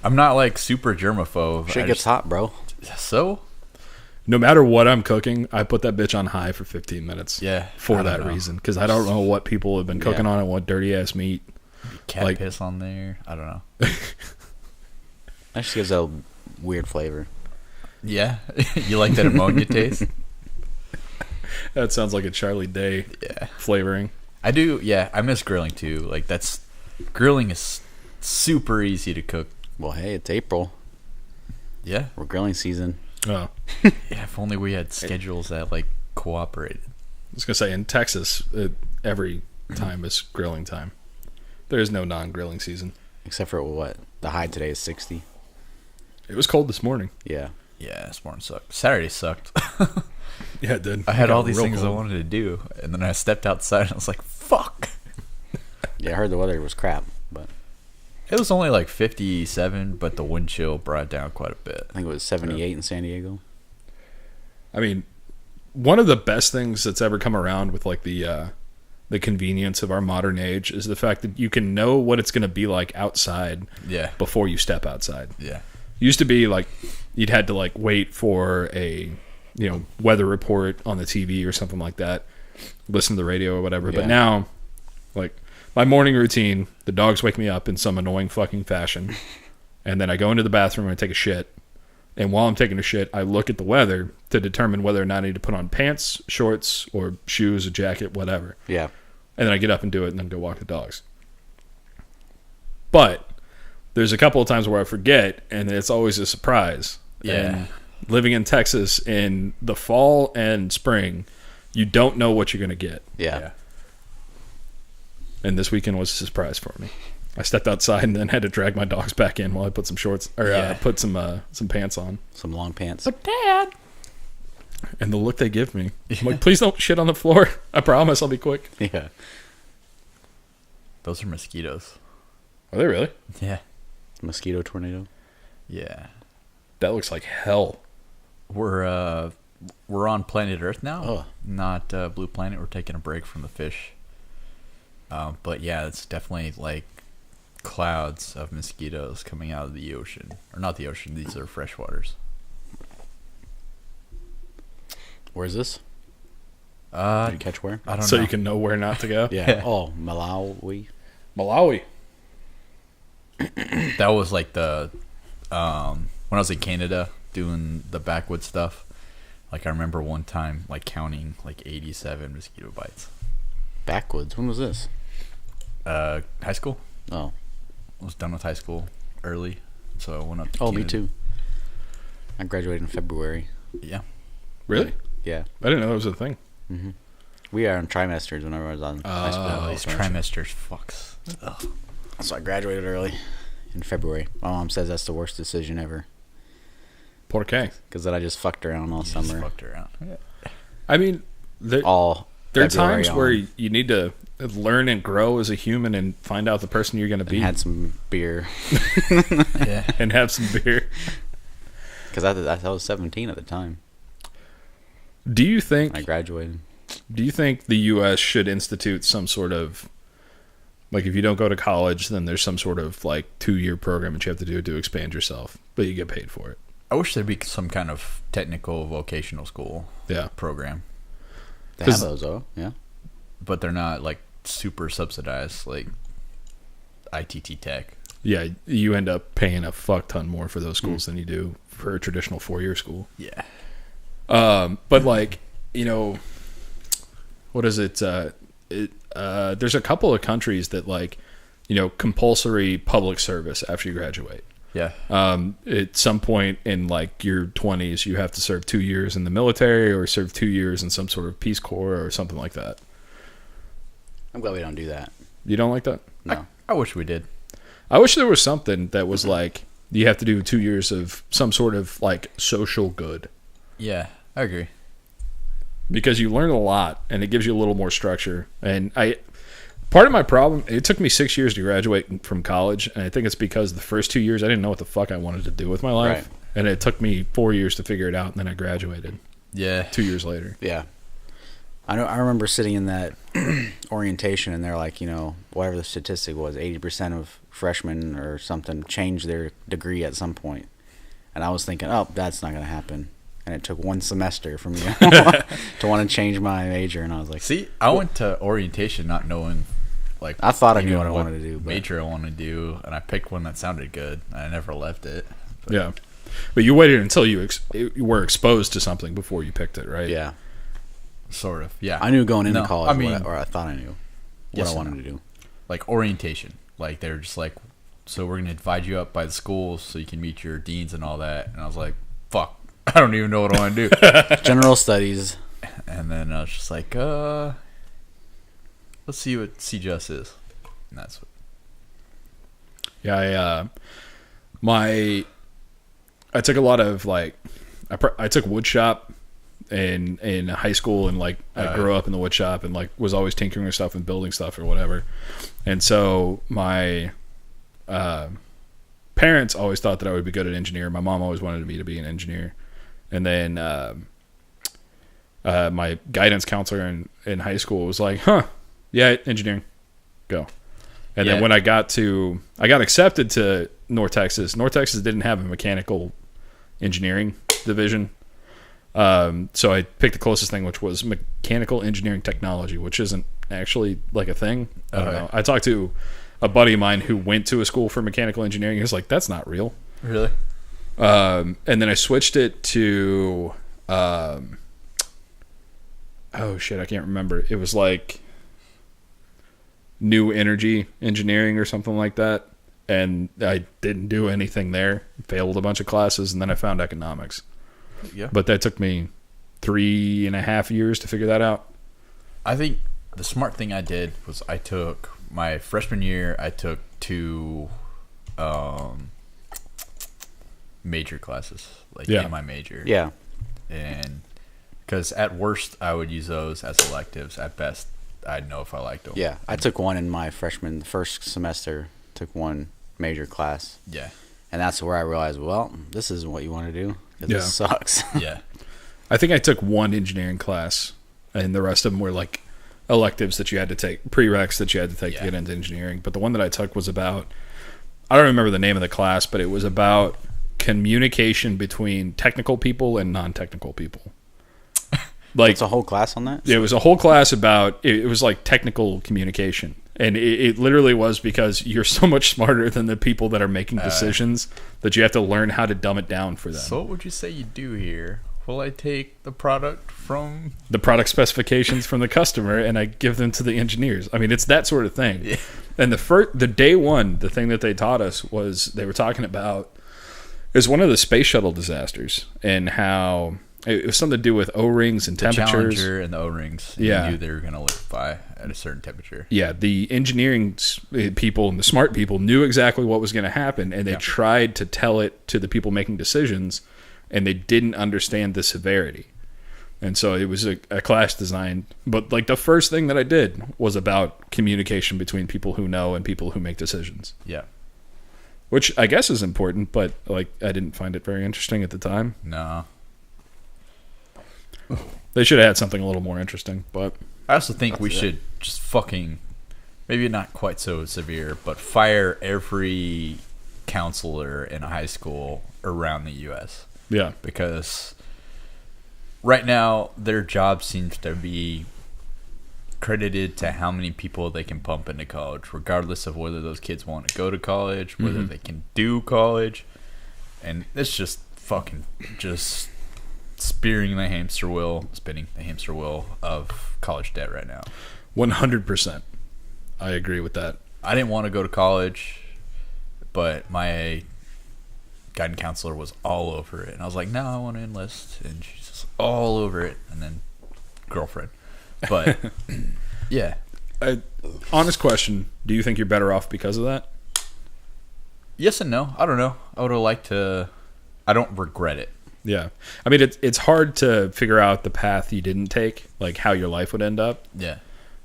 I'm not like super germaphobe. Shit gets hot, bro. So? No matter what I'm cooking, I put that bitch on high for 15 minutes. Yeah. For that reason. Because I don't know what people have been cooking on it, what dirty ass meat. Cat piss on there. I don't know. That just gives a weird flavor. Yeah. You like that ammonia taste? That sounds like a Charlie Day flavoring. I do. Yeah. I miss grilling too. Like grilling is super easy to cook. Well, hey, it's April. Yeah. We're grilling season. Oh. Yeah, if only we had schedules that like cooperated. I was going to say, in Texas, every time is grilling time. There is no non-grilling season. Except for what? The high today is 60. It was cold this morning. Yeah. Yeah, this morning sucked. Saturday sucked. Yeah, it did. I had all these real things cold. I wanted to do, and then I stepped outside and I was like, fuck. Yeah, I heard the weather was crap, but It was only like 57, but the wind chill brought it down quite a bit. I think it was 78 in San Diego. I mean, one of the best things that's ever come around with like the convenience of our modern age is the fact that you can know what it's going to be like outside before you step outside. Yeah. Used to be like you'd had to like wait for a weather report on the TV or something like that, listen to the radio or whatever. Yeah. But now, like my morning routine, the dogs wake me up in some annoying fucking fashion, and then I go into the bathroom and I take a shit. And while I'm taking a shit, I look at the weather to determine whether or not I need to put on pants, shorts, or shoes, a jacket, whatever. Yeah. And then I get up and do it and then go walk the dogs. But there's a couple of times where I forget, and it's always a surprise. Yeah. And living in Texas in the fall and spring, you don't know what you're going to get. Yeah. And this weekend was a surprise for me. I stepped outside and then had to drag my dogs back in while I put some shorts or put some pants on. Some long pants. But Dad. And the look they give me, I'm like, please don't shit on the floor. I promise I'll be quick. Yeah. Those are mosquitoes. Are they really? Yeah. Mosquito tornado. Yeah. That looks like hell. We're on planet Earth now. Oh. Not Blue Planet. We're taking a break from the fish. But yeah, it's definitely like clouds of mosquitoes coming out of the ocean. Or not the ocean, these are freshwaters. Where's this? Did you catch where? I don't So know. you can know where not to go? Yeah. Oh, Malawi. Malawi. That was like the when I was in Canada doing the backwoods stuff. Like I remember one time like counting like 87 mosquito bites. Backwoods. When was this? High school. Oh. I was done with high school early, so I went up to Oh, me Canada. too. I graduated in February. Yeah. Really? Yeah. I didn't know that was a thing. Mm-hmm. We are on trimesters whenever I was on high school. Oh, these trimesters fucks. Ugh. So I graduated early in February. My mom says that's the worst decision ever. Por qué? Because then I just fucked around all You summer. just fucked around. I mean, there are February times on. where you need to learn and grow as a human and find out the person you're going to And be. had some beer. Yeah. And have some beer. Because I was 17 at the time Do you think when I graduated. the U.S. should institute some sort of, like, if you don't go to college, then there's some sort of, like, 2-year program that you have to do to expand yourself, but you get paid for it? I wish there'd be some kind of technical vocational school program. They have those, though. Yeah. But they're not like super subsidized like ITT Tech. Yeah, you end up paying a fuck ton more for those schools than you do for a traditional 4-year school. Yeah. But like, what is it? There's a couple of countries that like, compulsory public service after you graduate. Yeah. At some point in like your 20s, you have to serve 2 years in the military or serve 2 years in some sort of Peace Corps or something like that. I'm glad we don't do that. You don't like that? No. I wish we did. I wish there was something that was like, you have to do 2 years of some sort of like social good. Yeah, I agree. Because you learn a lot and it gives you a little more structure. And Part of my problem, it took me 6 years to graduate from college, and I think it's because the first 2 years I didn't know what the fuck I wanted to do with my life, Right. and it took me 4 years to figure it out, and then I graduated. Yeah. 2 years later. Yeah. I remember sitting in that orientation, and they're like, whatever the statistic was, 80% of freshmen or something changed their degree at some point. And I was thinking, oh, that's not going to happen. And it took one semester for me to want to change my major, and I was like, See, I went to orientation not knowing, like, I thought I knew even what I wanted to do. But major I wanted to do, and I picked one that sounded good. And I never left it. But Yeah. But you waited until you were exposed to something before you picked it, right? yeah, Sort of. Yeah. I knew going into No, college, I mean, or I thought I knew what yes I and wanted no. to do. Like orientation. Like they're just like, so we're gonna divide you up by the schools so you can meet your deans and all that. And I was like, fuck, I don't even know what I want to do. General studies. And then I was just like, let's see what CJS is. And that's what. Yeah, I took a lot of like, I took wood shop in high school, and like I grew up in the wood shop and like was always tinkering with stuff and building stuff or whatever. And so my parents always thought that I would be good at engineer. My mom always wanted me to be an engineer. And then my guidance counselor in high school was like, yeah, engineering, go. And then when I got accepted to North Texas didn't have a mechanical engineering division. So I picked the closest thing, which was mechanical engineering technology, which isn't actually like a thing. I don't know. I talked to a buddy of mine who went to a school for mechanical engineering. He was like, that's not real. Really? And then I switched it to, oh shit, I can't remember. It was like new energy engineering or something like that. And I didn't do anything there. Failed a bunch of classes, and then I found economics. Yeah. But that took me 3.5 years to figure that out. I think the smart thing I did was I took my freshman year, I took 2 major classes, like in my major. Yeah. And because at worst, I would use those as electives. At best, I'd know if I liked them. Yeah. I took one in my first semester, took one major class. Yeah. And that's where I realized, well, this isn't what you want to do. 'Cause this sucks. Yeah. I think I took one engineering class, and the rest of them were like electives that you had to take, prereqs that you had to take to get into engineering. But the one that I took was about, I don't remember the name of the class, but it was about communication between technical people and non-technical people. Like, It's a whole class on that? it was a whole class about, it was like technical communication. And it literally was because you're so much smarter than the people that are making decisions that you have to learn how to dumb it down for them. So what would you say you do here? Will I take the product from The product specifications from the customer, and I give them to the engineers. I mean, it's that sort of thing. Yeah. And the day one, the thing that they taught us was they were talking about is one of the space shuttle disasters, and how it was something to do with O-rings and temperatures. Challenger and the O-rings? And Yeah. you knew they were going to liquefy at a certain temperature. Yeah, the engineering people and the smart people knew exactly what was going to happen, and they tried to tell it to the people making decisions, and they didn't understand the severity. And so it was a class designed, but like the first thing that I did was about communication between people who know and people who make decisions. Yeah. Which I guess is important, but like I didn't find it very interesting at the time. No. They should have had something a little more interesting, but I also think we should just fucking, maybe not quite so severe, but fire every counselor in a high school around the U.S. yeah. Because right now their job seems to be credited to how many people they can pump into college, regardless of whether those kids want to go to college, whether they can do college. And it's just fucking just spinning the hamster wheel of college debt right now. 100%. I agree with that. I didn't want to go to college, but my guidance counselor was all over it. And I was like, no, I want to enlist. And she's just all over it. And then girlfriend. But, yeah. Honest question, do you think you're better off because of that? Yes and no. I don't know. I would have liked to. I don't regret it. Yeah. I mean, it's hard to figure out the path you didn't take, like how your life would end up. Yeah.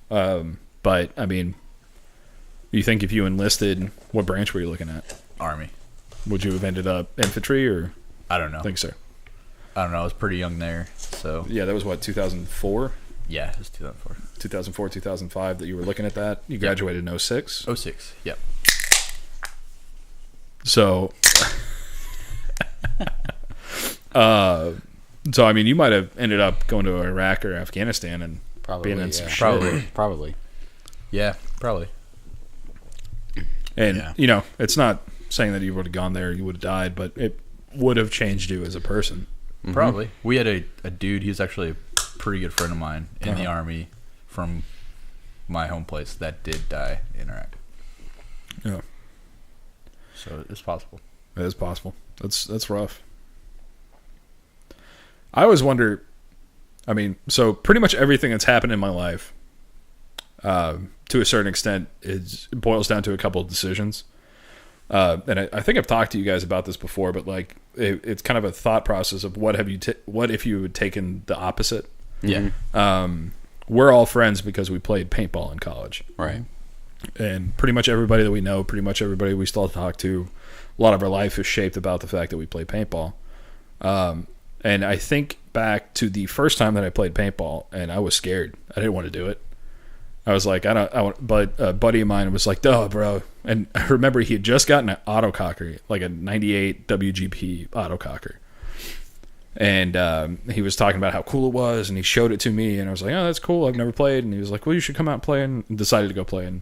But, I mean, You think if you enlisted, what branch were you looking at? Army. Would you have ended up infantry or? I don't know. I think so. I don't know. I was pretty young there, so Yeah, that was what, 2004? yeah, it was 2004. 2004, 2005 that you were looking at that. You graduated in 06. 06. Yep. So, so I mean, you might have ended up going to Iraq or Afghanistan and Probably, being in some yeah. shit. Probably. Yeah, probably. And Yeah. you know, it's not saying that you would have gone there, you would have died, but it would have changed you as a person. Mm-hmm. Probably. We had a dude. He was actually a pretty good friend of mine in the Army from my home place that did die in Iraq. Yeah, So it's possible. it is possible. That's rough. I always wonder. I mean, so pretty much everything that's happened in my life, to a certain extent, it boils down to a couple of decisions. And I think I've talked to you guys about this before, but like it's kind of a thought process of what if you had taken the opposite. Yeah. We're all friends because we played paintball in college, Right. and pretty much everybody that we know, pretty much everybody we still talk to, a lot of our life is shaped about the fact that we play paintball. And I think back to the first time that I played paintball, and I was scared. I didn't want to do it. I was like, but a buddy of mine was like, "Duh, bro." And I remember he had just gotten an autococker, like a 98 WGP autococker. And he was talking about how cool it was, and he showed it to me, and I was like, "Oh, that's cool. I've never played." And he was like, "Well, you should come out and play," and decided to go play, and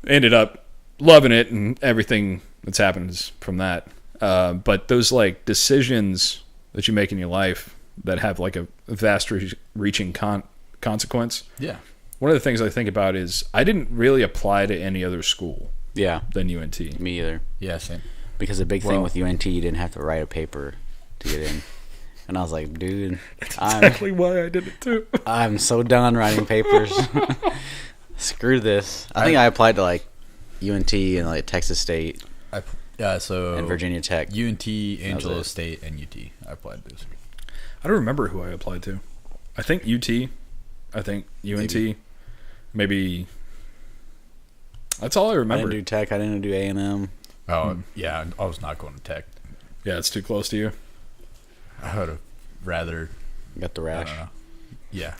ended up loving it, and everything that's happened is from that. But those like decisions that you make in your life that have like a vast reaching consequence. Yeah. One of the things I think about is I didn't really apply to any other school Yeah. than UNT. Me either. Yeah, same. Because the big thing Well- with UNT, you didn't have to write a paper to get in. And I was like, dude, Exactly why I did it too. I'm so done writing papers. Screw this. I think I applied to like UNT and like Texas State So and Virginia Tech. UNT, Angelo it. State, and UT. I applied those. I don't remember who I applied to. I think UT. I think UNT. Maybe. That's all I I remember. didn't do Tech. I didn't do A&M. Oh, yeah. I was not going to Tech. Yeah, it's too close to you. I would have rather. Got the I rash. don't know. Yeah.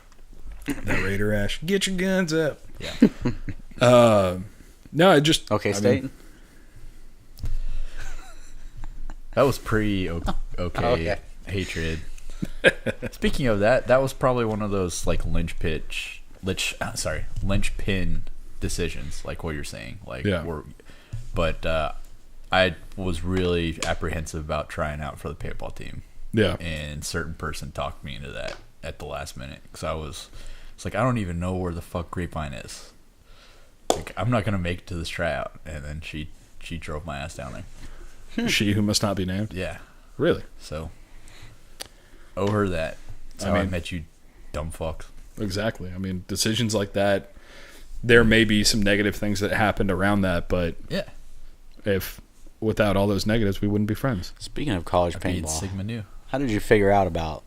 That Raider Ash. Get your guns up. Yeah. No, it just. Okay, I State. mean, That was okay. Hatred. Speaking of that, that was probably one of those like linchpin decisions, like what you're saying. Like, Yeah. But I was really apprehensive about trying out for the paintball team, yeah. and certain person talked me into that at the last minute because it's like I don't even know where the fuck Grapevine is. Like, I'm not gonna make it to this tryout, and then she drove my ass down there. She who must not be named. Yeah. Really? So, owe her that. That's how I met you, dumb fucks. Exactly. I mean, decisions like that, there may be some negative things that happened around that, but Yeah. if without all those negatives, we wouldn't be friends. Speaking of college Being paintball, Sigma Nu. how did you figure out about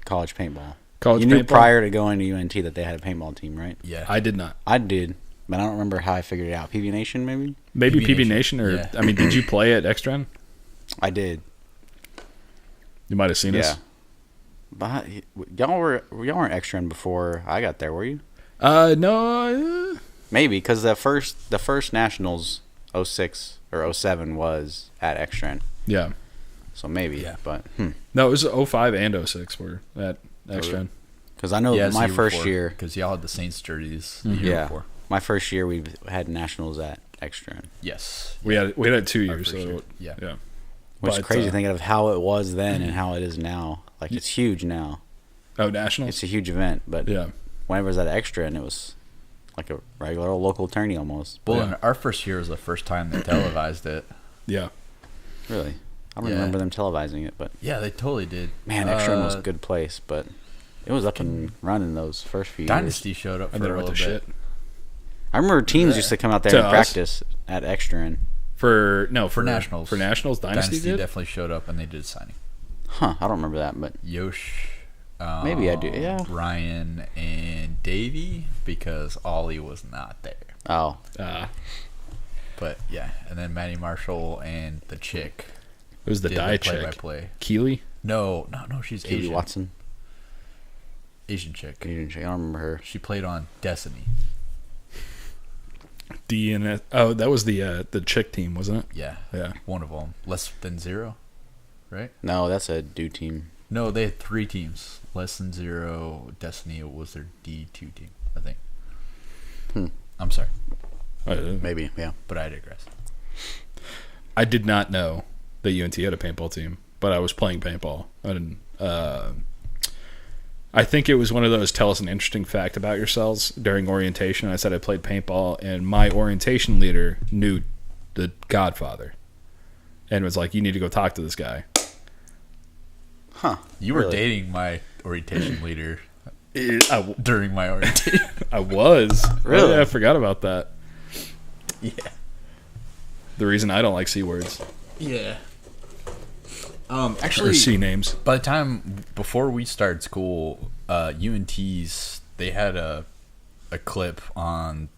college paintball? College You knew paintball? prior to going to UNT that they had a paintball team, right? Yeah. I did not. I did, but I don't remember how I figured it out. PB Nation, maybe? Maybe PB PB Nation, Nation, or yeah. I mean, did you play at Extran? I did. You might have seen Yeah. us. But y'all weren't extra before I got there, were you? No. Maybe because the first nationals 06 or 07 was at Extran, Yeah. so maybe. Yeah. But No, it was 05 and 06 were at Extran. because I know my first year, because y'all had the Saints jerseys the year yeah, before. my first year we had nationals at Extran, Yes. We had 2 Our years. first So year. Yeah. yeah. which is But, crazy thinking of how it was then and how it is now. Like it's huge now. Oh, nationals. It's a huge event, but Yeah. whenever it was at Extran, it was like a regular old local tourney almost. Well, Yeah. and our first year was the first time they televised it. Yeah. Really, I don't Yeah. remember them televising it, but Yeah, they totally did. man, Extran was a good place, but it was up and running those first few years. Dynasty showed up I for a never went little to bit. shit. I remember teams used to come out there To and us? practice at Extran. For nationals. For nationals, Dynasty, did. definitely showed up and they did a signing. Huh, I don't remember that, but Yosh. Maybe I do, yeah. Ryan and Davey, because Ollie was not there. Oh, But yeah, and then Maddie Marshall and the chick. It was the did die play by chick. play. Keely? No, she's Katie Asian. Watson. Asian chick. I don't remember her. She played on Destiny. DNS. Oh, that was the chick team, wasn't it? Yeah. Yeah. One of them. Less than zero, right? No, that's a dude team. No, they had 3 teams. Less than zero. Destiny was their D2 team, I think. I'm sorry, Maybe, yeah. but I digress. I did not know that UNT had a paintball team, but I was playing paintball. And I think it was one of those tell us an interesting fact about yourselves during orientation. I said I played paintball, and my orientation leader knew the Godfather and was like, you need to go talk to this guy. Huh. You were Really? dating my orientation leader I during my orientation. was. Really? I forgot about that. Yeah. The reason I don't like C words Yeah. or Actually, C names. by the time before we started school, UNT's they had a clip on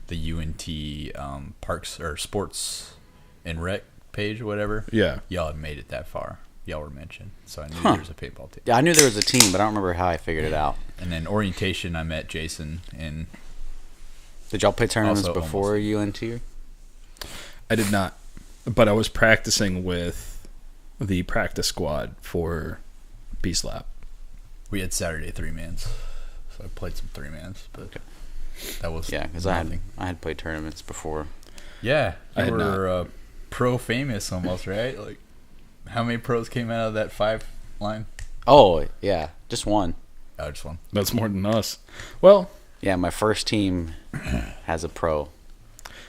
the UNT parks or sports and rec page or whatever. Yeah. Y'all had made it that far. Y'all were mentioned, so I knew Huh. there was a paintball team. Yeah, I knew there was a team, but I don't remember how I figured it out. And then orientation, I met Jason, and Did y'all play tournaments Also before UNT? I did not, but I was practicing with the practice squad for Peace Lab. we had Saturday 3-mans, so I played some 3-mans, but that was Yeah, because I had played tournaments before. Yeah, I you had were pro famous almost, right? Like, how many pros came out of that 5 line? Oh, yeah, just one. Oh, just one. That's more than us. Well, Yeah, my first team has a pro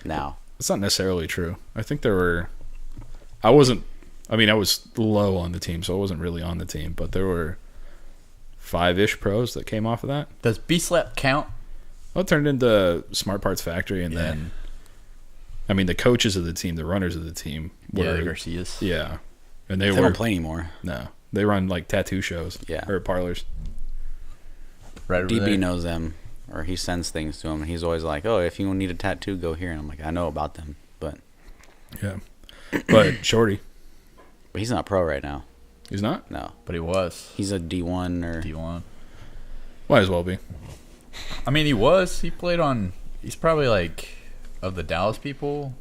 now. it's not necessarily true. I think there were. I was low on the team, so I wasn't really on the team, but there were 5-ish pros that came off of that. Does B-Slap count? Well, it turned into Smart Parts Factory, and then, I mean, the coaches of the team, the runners of the team were. the Garcias. Yeah. And They were. don't play anymore. No. They run, like, tattoo shows. Yeah. Or parlors. Right over DB there. knows them, or he sends things to him, and he's always like, "Oh, if you need a tattoo, go here." And I'm like, "I know about them, but Yeah. But Shorty, he's not pro right now. he's not? No, But he was. he's a D1 or D1. Might as well be. I mean, he was. He played on... He's probably, like, of the Dallas people,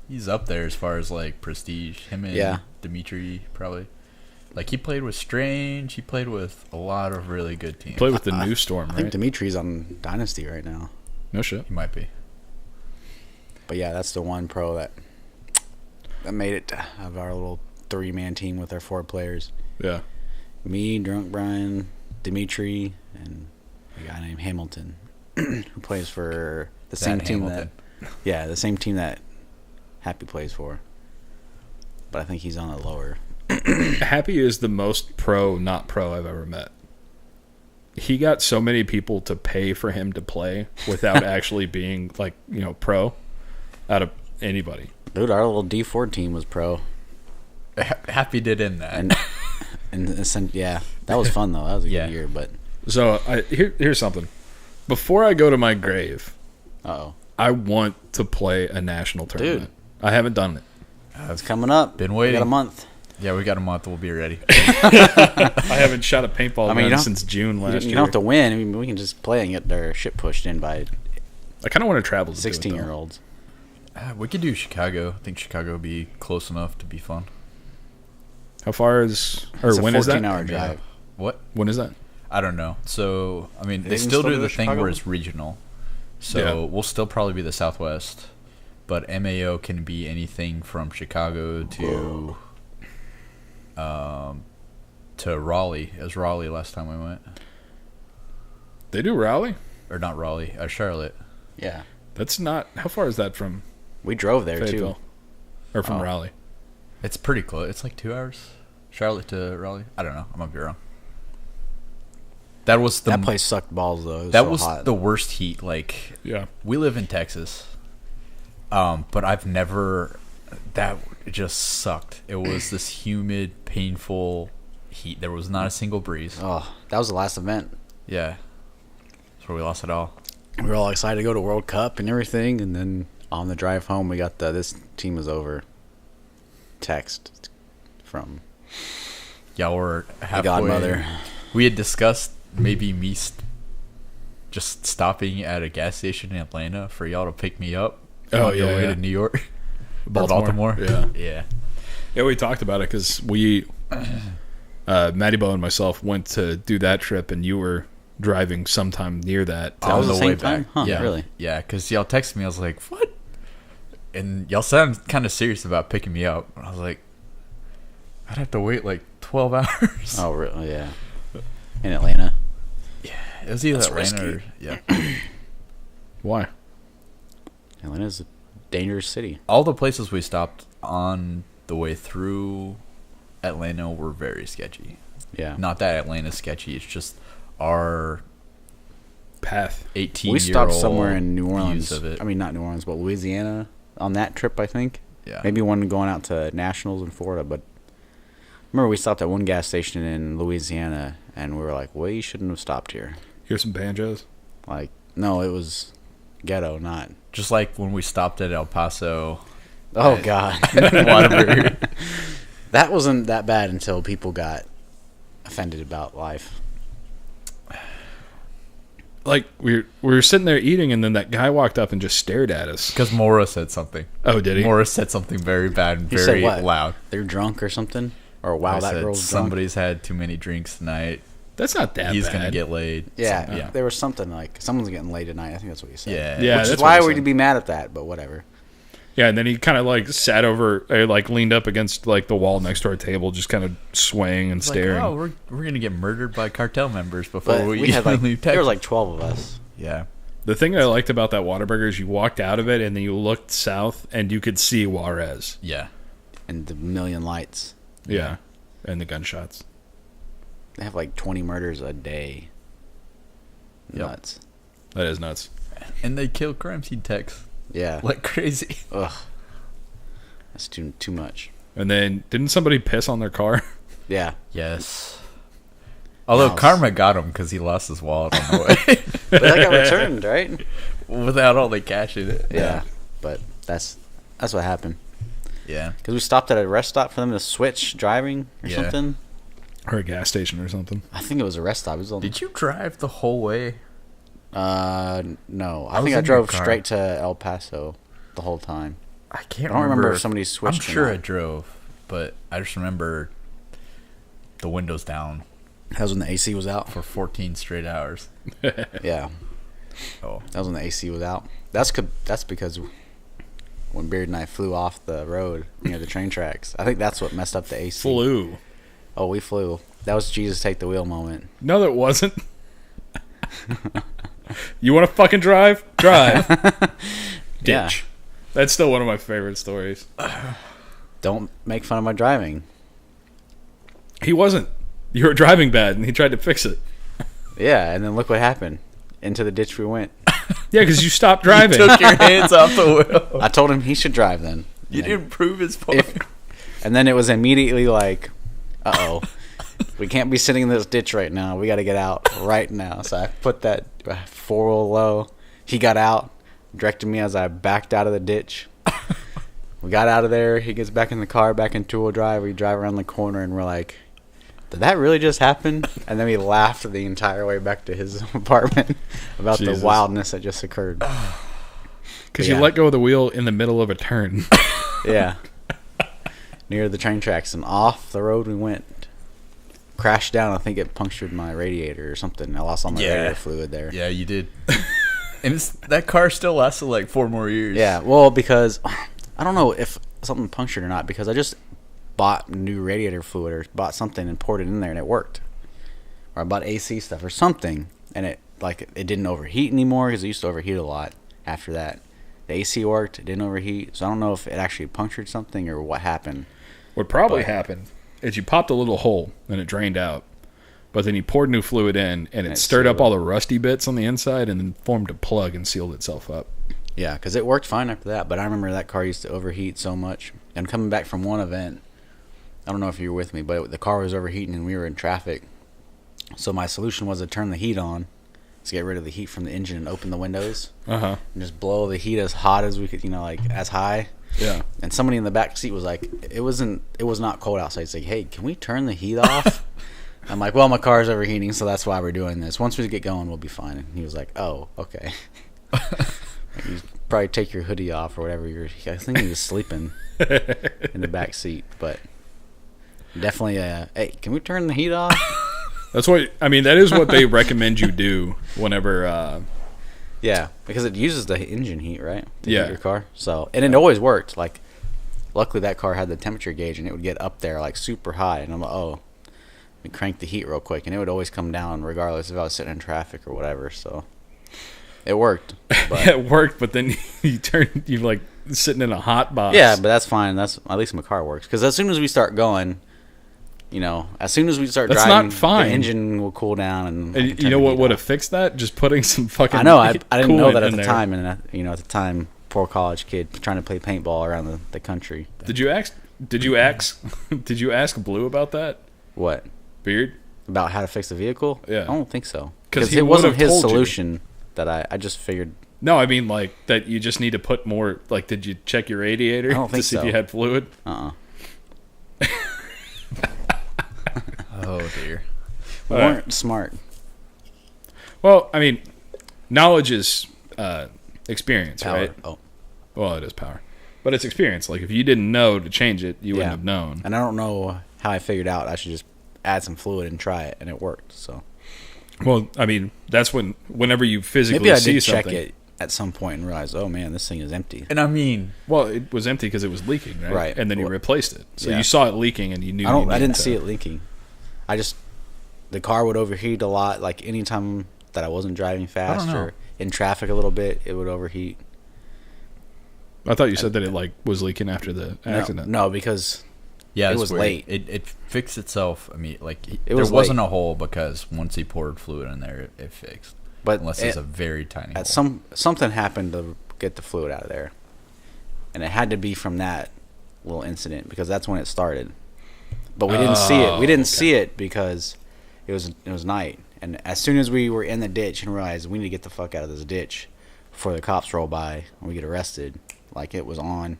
he's up there as far as, like, prestige. Him and Yeah. Dimitri, probably. Like, he played with Strange. He played with a lot of really good teams. Played with the New Storm, I think right? Dimitri's on Dynasty right now. No shit. He might be. But yeah, that's the one pro that made it of our little 3-man team with our 4 players. Yeah. Me, Drunk Brian, Dimitri, and a guy named Hamilton, who plays for the same team Hamilton. the same team that Happy plays for. But I think he's on a lower. Happy is the most pro, not pro I've ever met. He got so many people to pay for him to play without actually being, like, pro out of anybody. Dude, our little D4 team was pro. Happy did in that. And yeah, that was fun though. That was a Yeah. good year, but So here's something. Before I go to my grave, uh-oh. I want to play a national tournament. I haven't done it. It's coming up. Been We waiting. got a month. Yeah, we got a month. We'll be ready. I haven't shot a paintball I mean, you gun don't- since June last You year. don't have to win. I mean, we can just play and get their shit pushed in by I kind of want to travel to 16-year-olds. We could do Chicago. I think Chicago would be close enough to be fun. How far is, or It's a when is that? 14-hour drive. What? When is that? I don't know. So, I mean, they They can still still do do the the thing Chicago where one? it's regional. So, Yeah. we'll still probably be the Southwest. But MAO can be anything from Chicago to Raleigh. It was Raleigh last time we went. They do Raleigh? Or not Raleigh, Charlotte. Yeah. That's not. How far is that from We drove there, Fayetteville? too. Or from Oh. Raleigh? It's pretty close. It's like 2 hours. Charlotte to Raleigh. I don't know. I might be wrong. That was the That place sucked balls, though. that so was hot. the worst heat. Like, Yeah. we live in Texas, but I've never. That just sucked. It was this humid, painful heat. There was not a single breeze. Oh, that was the last event. Yeah, that's where we lost it all. we were all excited to go to World Cup and everything, and then on the drive home, we got this team is over text from Y'all were halfway. the godmother. We had discussed maybe me just stopping at a gas station in Atlanta for y'all to pick me up. Oh, on the yeah, way yeah. to New York. Baltimore. Yeah. Yeah, we talked about it because we, Matty Bo and myself went to do that trip, and you were driving sometime near that. That was On the the way same time? back. Huh, Yeah, really? Yeah, because y'all texted me. I was like, what? And y'all sound kind of serious about picking me up. I was like, I'd have to wait like 12 hours. Oh, really? Yeah. In Atlanta. It was either That's Atlanta risky. or... Yeah. Why? Atlanta's a dangerous city. All the places we stopped on the way through Atlanta were very sketchy. Yeah. Not that Atlanta's sketchy. It's just our Path. 18-year-old We stopped somewhere in New views Orleans. of it. I mean, not New Orleans, but Louisiana on that trip, I think. Yeah. Maybe one going out to Nationals in Florida, but remember we stopped at one gas station in Louisiana, and we were like, well, you shouldn't have stopped here. Here's some banjos. Like, no, it was ghetto, not... Just like when we stopped at El Paso. Oh, God. Whatever. That wasn't that bad until people got offended about life. Like we were sitting there eating, and then that guy walked up and just stared at us. Because Mora said something. Oh, did he? Mora said something very bad and He very said what? loud. They're drunk or something? Or, wow, I that said, girl's drunk? somebody's had too many drinks tonight. That's not that He's bad. going to get laid. Yeah, Something- there was something like, someone's getting laid tonight. I think that's what he said. Yeah. Yeah, Which is that's why what he we'd said. be mad at that, but whatever. Yeah, and then he kind of like sat over, or like leaned up against like the wall next to our table, just kind of swaying and It's like, staring. oh, we're going to get murdered by cartel members before But we we had like, leave there Texas. was like 12 of us. Yeah. The thing I liked about that Whataburger is you walked out of it and then you looked south and you could see Juarez. Yeah. And the million lights. Yeah, and the gunshots. They have like 20 murders a day. Yep. Nuts. That is nuts. And they kill crime scene techs Yeah. like crazy. Ugh. That's too much. And then didn't somebody piss on their car? Yeah. Yes. Although Mouse. Karma got him because he lost his wallet on the way. But that got returned, right? Without all the cash in it. Yeah. But that's what happened. Yeah. Because we stopped at a rest stop for them to switch driving or Yeah. something. Or a gas station or something. I think it was a rest stop. It was on, Did you drive the whole way? no. I I was think I in your drove car. straight to El Paso the whole time. I can't I don't remember if somebody I'm switched or sure I not. drove, but I just remember the windows down That was when the AC was out. for 14 straight hours. Yeah. Oh. That was when the AC was out. That's because when Beard and I flew off the road near the train tracks. I think that's what messed up the AC. Flew. Oh, we flew. That was Jesus take the wheel moment. No, that wasn't. You want to fucking drive? Drive. Yeah. Ditch. That's still one of my favorite stories. Don't make fun of my driving. He wasn't. You were driving bad, and he tried to fix it. Yeah, and then look what happened. Into the ditch we went. Yeah, because you stopped driving. Took your hands off the wheel. I told him he should drive then. You And didn't prove his point. And then it was immediately like, uh-oh. We can't be sitting in this ditch right now. We got to get out right now. So I put that four-wheel low. He got out, directed me as I backed out of the ditch. We got out of there. He gets back in the car, back in two-wheel drive. We drive around the corner, and we're like, did that really just happen? And then we laughed the entire way back to his apartment about Jesus. the wildness that just occurred. Because Yeah. you let go of the wheel in the middle of a turn. Yeah. Near the train tracks, and off the road we went. Crashed down. I think it punctured my radiator or something. I lost all my Yeah. radiator fluid there. Yeah, you did. And that car still lasted like 4 more years. Yeah, well, because I don't know if something punctured or not, because I just bought new radiator fluid or bought something and poured it in there and it worked. Or I bought AC stuff or something and it didn't overheat anymore, because it used to overheat a lot after that. The AC worked, it didn't overheat, so I don't know if it actually punctured something or what happened. What probably But- happened is you popped a little hole and it drained out. But then you poured new fluid in and it it stirred up sealed all the rusty bits on the inside and then formed a plug and sealed itself up. Yeah, because it worked fine after that, but I remember that car used to overheat so much. And coming back from one event, I don't know if you were with me, but the car was overheating and we were in traffic. So my solution was to turn the heat on to get rid of the heat from the engine and open the windows. And just blow the heat as hot as we could, like as high. Yeah. And somebody in the back seat was like, it was not cold outside. He's like, hey, can we turn the heat off? I'm like, well, my car's overheating, so that's why we're doing this. Once we get going, we'll be fine. And he was like, oh, okay. Like, you probably take your hoodie off or whatever. I think he was sleeping in the back seat, but definitely, hey, can we turn the heat off? That's what I mean. That is what they recommend you do whenever. Yeah, because it uses the engine heat, right? To Yeah. heat your car. So, and it always worked. Like, luckily that car had the temperature gauge, and it would get up there like super high. And I'm like, oh, let me crank the heat real quick, and it would always come down regardless if I was sitting in traffic or whatever. So, it worked. But It worked, but then you like sitting in a hot box. yeah, but that's fine. That's at least my car works. Because as soon as we start going, as soon as we start That's driving, not fine. the engine will cool down. And And you know what would have fixed that? Just putting some fucking. I know. I didn't know coolant that at in the there. time, and at the time, poor college kid trying to play paintball around the country. Did you ask? Did you ask Blue about that? What? Beard? About how to fix the vehicle? Yeah. I don't think so. 'Cause Because he it wasn't would've his told you. solution that I just figured. No, I mean like that. You just need to put more. Like, did you check your radiator I don't to think see if so. you had fluid? Oh dear. We weren't smart. Well, I mean, knowledge is experience, Power. right? Oh. Well, it is power, but it's experience. Like if you didn't know to change it, you wouldn't have known. And I don't know how I figured out I should just add some fluid and try it, and it worked. So Well, I mean, that's whenever you physically maybe I see did something. check it at some point and realize, oh man, this thing is empty. And I mean, Well, it was empty because it was leaking, right? Right. And then you Well, replaced it, so yeah. you saw it leaking, and you knew. I didn't see it leaking. The car would overheat a lot. Like anytime that I wasn't driving fast know. or in traffic a little bit, it would overheat. I thought you said that it like was leaking after the accident. No, because yeah, It it's was weird. late. It fixed itself. I mean, like It was there wasn't late. a hole because once he poured fluid in there, it fixed. but Unless it's a very tiny hole. something happened to get the fluid out of there, and it had to be from that little incident because that's when it started. But we didn't see it. We didn't see it because it was night, and as soon as we were in the ditch and realized we need to get the fuck out of this ditch before the cops roll by and we get arrested, like it was on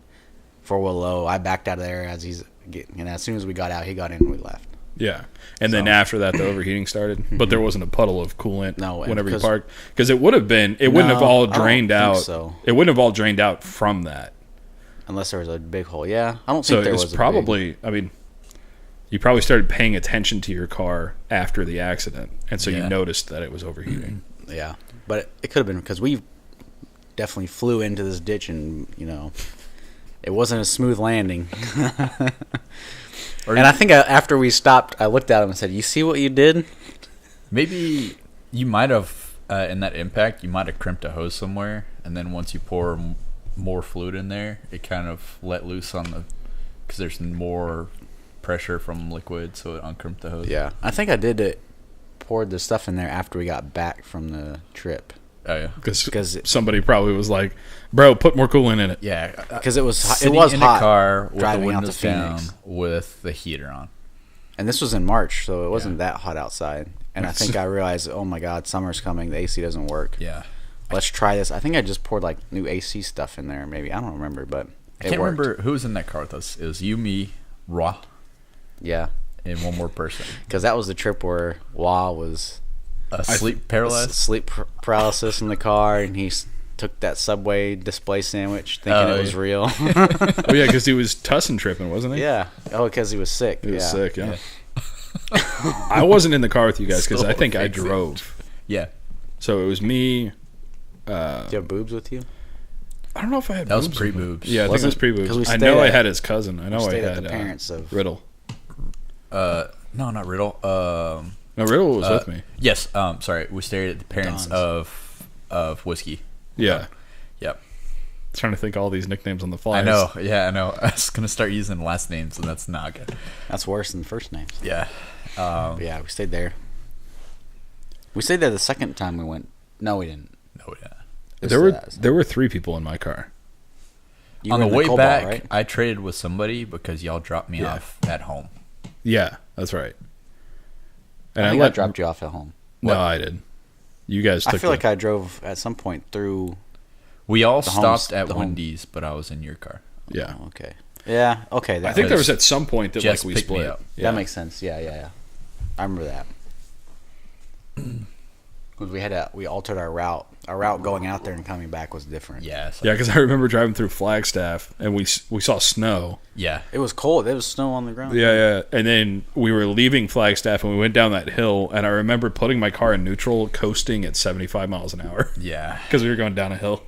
4-wheel low. I backed out of there as he's getting, and as soon as we got out, he got in and we left. Yeah, and then after that, the overheating started, but there wasn't a puddle of coolant. No, and whenever you because- parked, because it would have been. It wouldn't have No, all I don't drained think out. so. It wouldn't have all drained out from that. Unless there was a big hole. Yeah, I don't So think there it's was. probably. I mean, you probably started paying attention to your car after the accident, and so you Yeah. noticed that it was overheating. Yeah, but it could have been because we definitely flew into this ditch, and it wasn't a smooth landing. And I think after we stopped, I looked at him and said, "You see what you did?" Maybe you might have, in that impact, you might have crimped a hose somewhere, and then once you pour more fluid in there, it kind of let loose on because there's more pressure from liquid, so it uncrimped the hose. Yeah, I think I did it. Poured the stuff in there after we got back from the trip Oh yeah. Because somebody probably was like, "Bro, put more coolant in it." Yeah, because it was sitting in a hot car with the driving out to windows down Phoenix. with the heater on. And this was in March, so it wasn't that hot outside. And I think I realized, oh my God, summer's coming. The AC doesn't work. Yeah, Let's try this. I think I just poured like new AC stuff in there. Maybe I don't remember, but I can't remember who was in that car with us. It was you, me, Ra, Yeah, and one more person. because that was the trip where Wah was Sleep paralyzed. sleep paralysis in the car, and he took that Subway display sandwich thinking it was real. Oh yeah, because he was tussing tripping, wasn't he? Yeah. Oh, because he was sick. He was yeah. sick. Yeah. I wasn't in the car with you guys because So I think I fix it. drove. Yeah, So it was me. Do you have boobs with you? I don't know if I had. that was boobs pre with him. boobs. Yeah, I think it was Wasn't- pre 'cause we boobs. I stayed know I at- had his cousin. I know I stayed had at the parents of Riddle. No, not Riddle. No, Riddle was with me. Yes. Sorry, we stayed at the parents Don's. of Whiskey. Yeah. Yep. Trying to think all these nicknames on the fly. I know. Yeah, I know. I was gonna start using last names, and that's not good. That's worse than first names. Yeah. But yeah, we stayed there. We stayed there the second time we went. No, we didn't. No, yeah. There were 3 people in my car. You On were the in way Cobalt, back, right? I traded with somebody because y'all dropped me Yeah. off at home. Yeah, that's right. And I I think I let dropped you off at home. No, I did. You guys took I feel like I drove at some point through. We all The stopped home- at the home- Wendy's, but I was in your car. Yeah. Oh, okay. Yeah. Okay. I think there was at some point that Jess like we picked me split. up. Yeah. That makes sense. Yeah. I remember that. Because we altered our route. Our route going out there and coming back was different. Yeah. So, Yeah, because I remember driving through Flagstaff and we saw snow. Yeah. It was cold. There was snow on the ground. Yeah. And then we were leaving Flagstaff and we went down that hill. And I remember putting my car in neutral, coasting at 75 miles an hour Yeah. because we were going down a hill.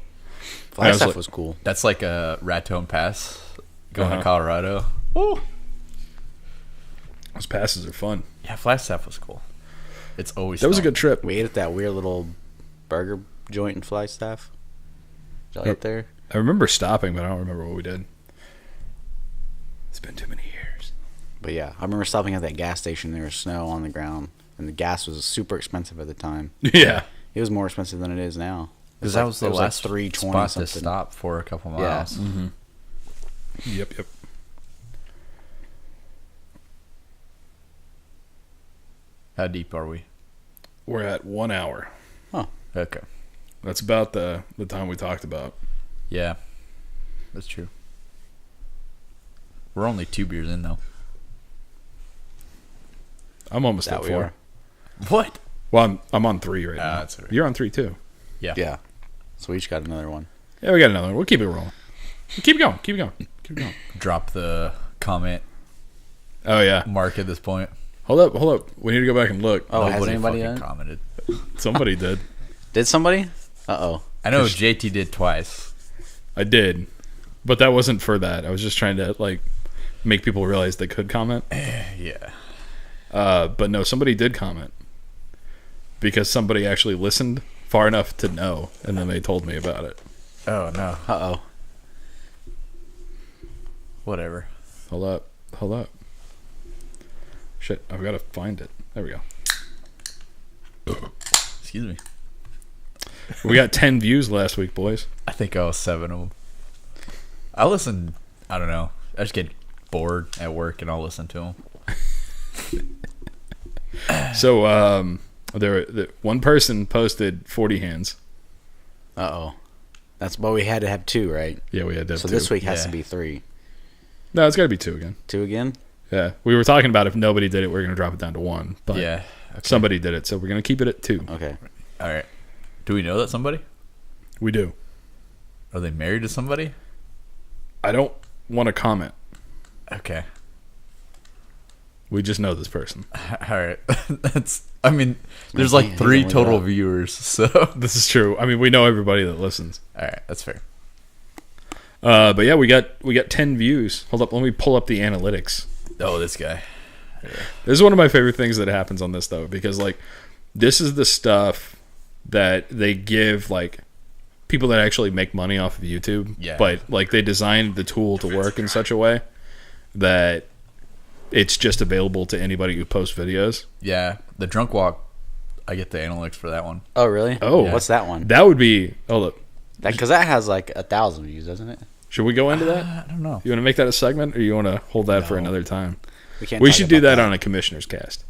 Flagstaff like- was cool. That's like a Raton Pass going Uh-huh. to Colorado. Woo. Those passes are fun. Yeah, Flagstaff was cool. It's always That was a snowing. good trip. We ate at that weird little burger joint in Flagstaff. Did y'all eat there? I remember stopping, but I don't remember what we did. It's been too many years. But yeah, I remember stopping at that gas station. There was snow on the ground, and the gas was super expensive at the time. Yeah. It was more expensive than it is now. Because that was the last $3.20 spot something. to stop for a couple Yeah. miles. Mm-hmm. Yep. How deep are we? We're at 1 hour. Okay. That's about the time we talked about. Yeah, that's true. We're only 2 beers in, though. I'm almost That at we 4. are. What? Well, I'm on 3 right now. That's all right. You're on 3 too. Yeah. Yeah. So we each got another one. Yeah, we got another one. We'll keep it rolling. Keep going. Drop the comment Oh yeah. mark at this point. Hold up. We need to go back and look. Oh, has Nobody anybody fucking done? commented. Somebody did. Did somebody? Uh-oh. I know JT did twice. I did, but that wasn't for that. I was just trying to like make people realize they could comment. Yeah. But no, somebody did comment because somebody actually listened far enough to know, and then they told me about it. Oh, no. Uh-oh. Whatever. Hold up. Shit, I've got to find it. There we go. Excuse me. We got 10 views last week, boys. I think I was 7 of them. I listen, I don't know. I just get bored at work and I'll listen to them. So, one person posted 40 hands. Uh-oh. That's but we had to have 2, right? Yeah, we had to have So 2. this week has Yeah. to be 3. No, it's got to be 2 again. 2 again? Yeah, we were talking about if nobody did it, we are going to drop it down to 1. But Yeah. Okay. somebody did it, so we're going to keep it at 2. Okay. All right. Do we know that somebody? We do. Are they married to somebody? I don't want to comment. Okay. We just know this person. All right. I mean, there's Yeah, like he's 3 only total got- viewers, so. This is true. I mean, we know everybody that listens. All right. That's fair. But yeah, we got 10 views. Hold up, let me pull up the analytics. Oh, this guy. This is one of my favorite things that happens on this though, because like this is the stuff that they give like people that actually make money off of YouTube. Yeah. But like they designed the tool to work in such a way that it's just available to anybody who posts videos. Yeah. The drunk walk, I get the analytics for that one. Oh, really? Oh. What's that one? That would be hold up. Because that has like 1,000 views, doesn't it? Should we go into that? I don't know. You want to make that a segment or you want to hold that for No. another time? We We should do that on a commissioner's cast.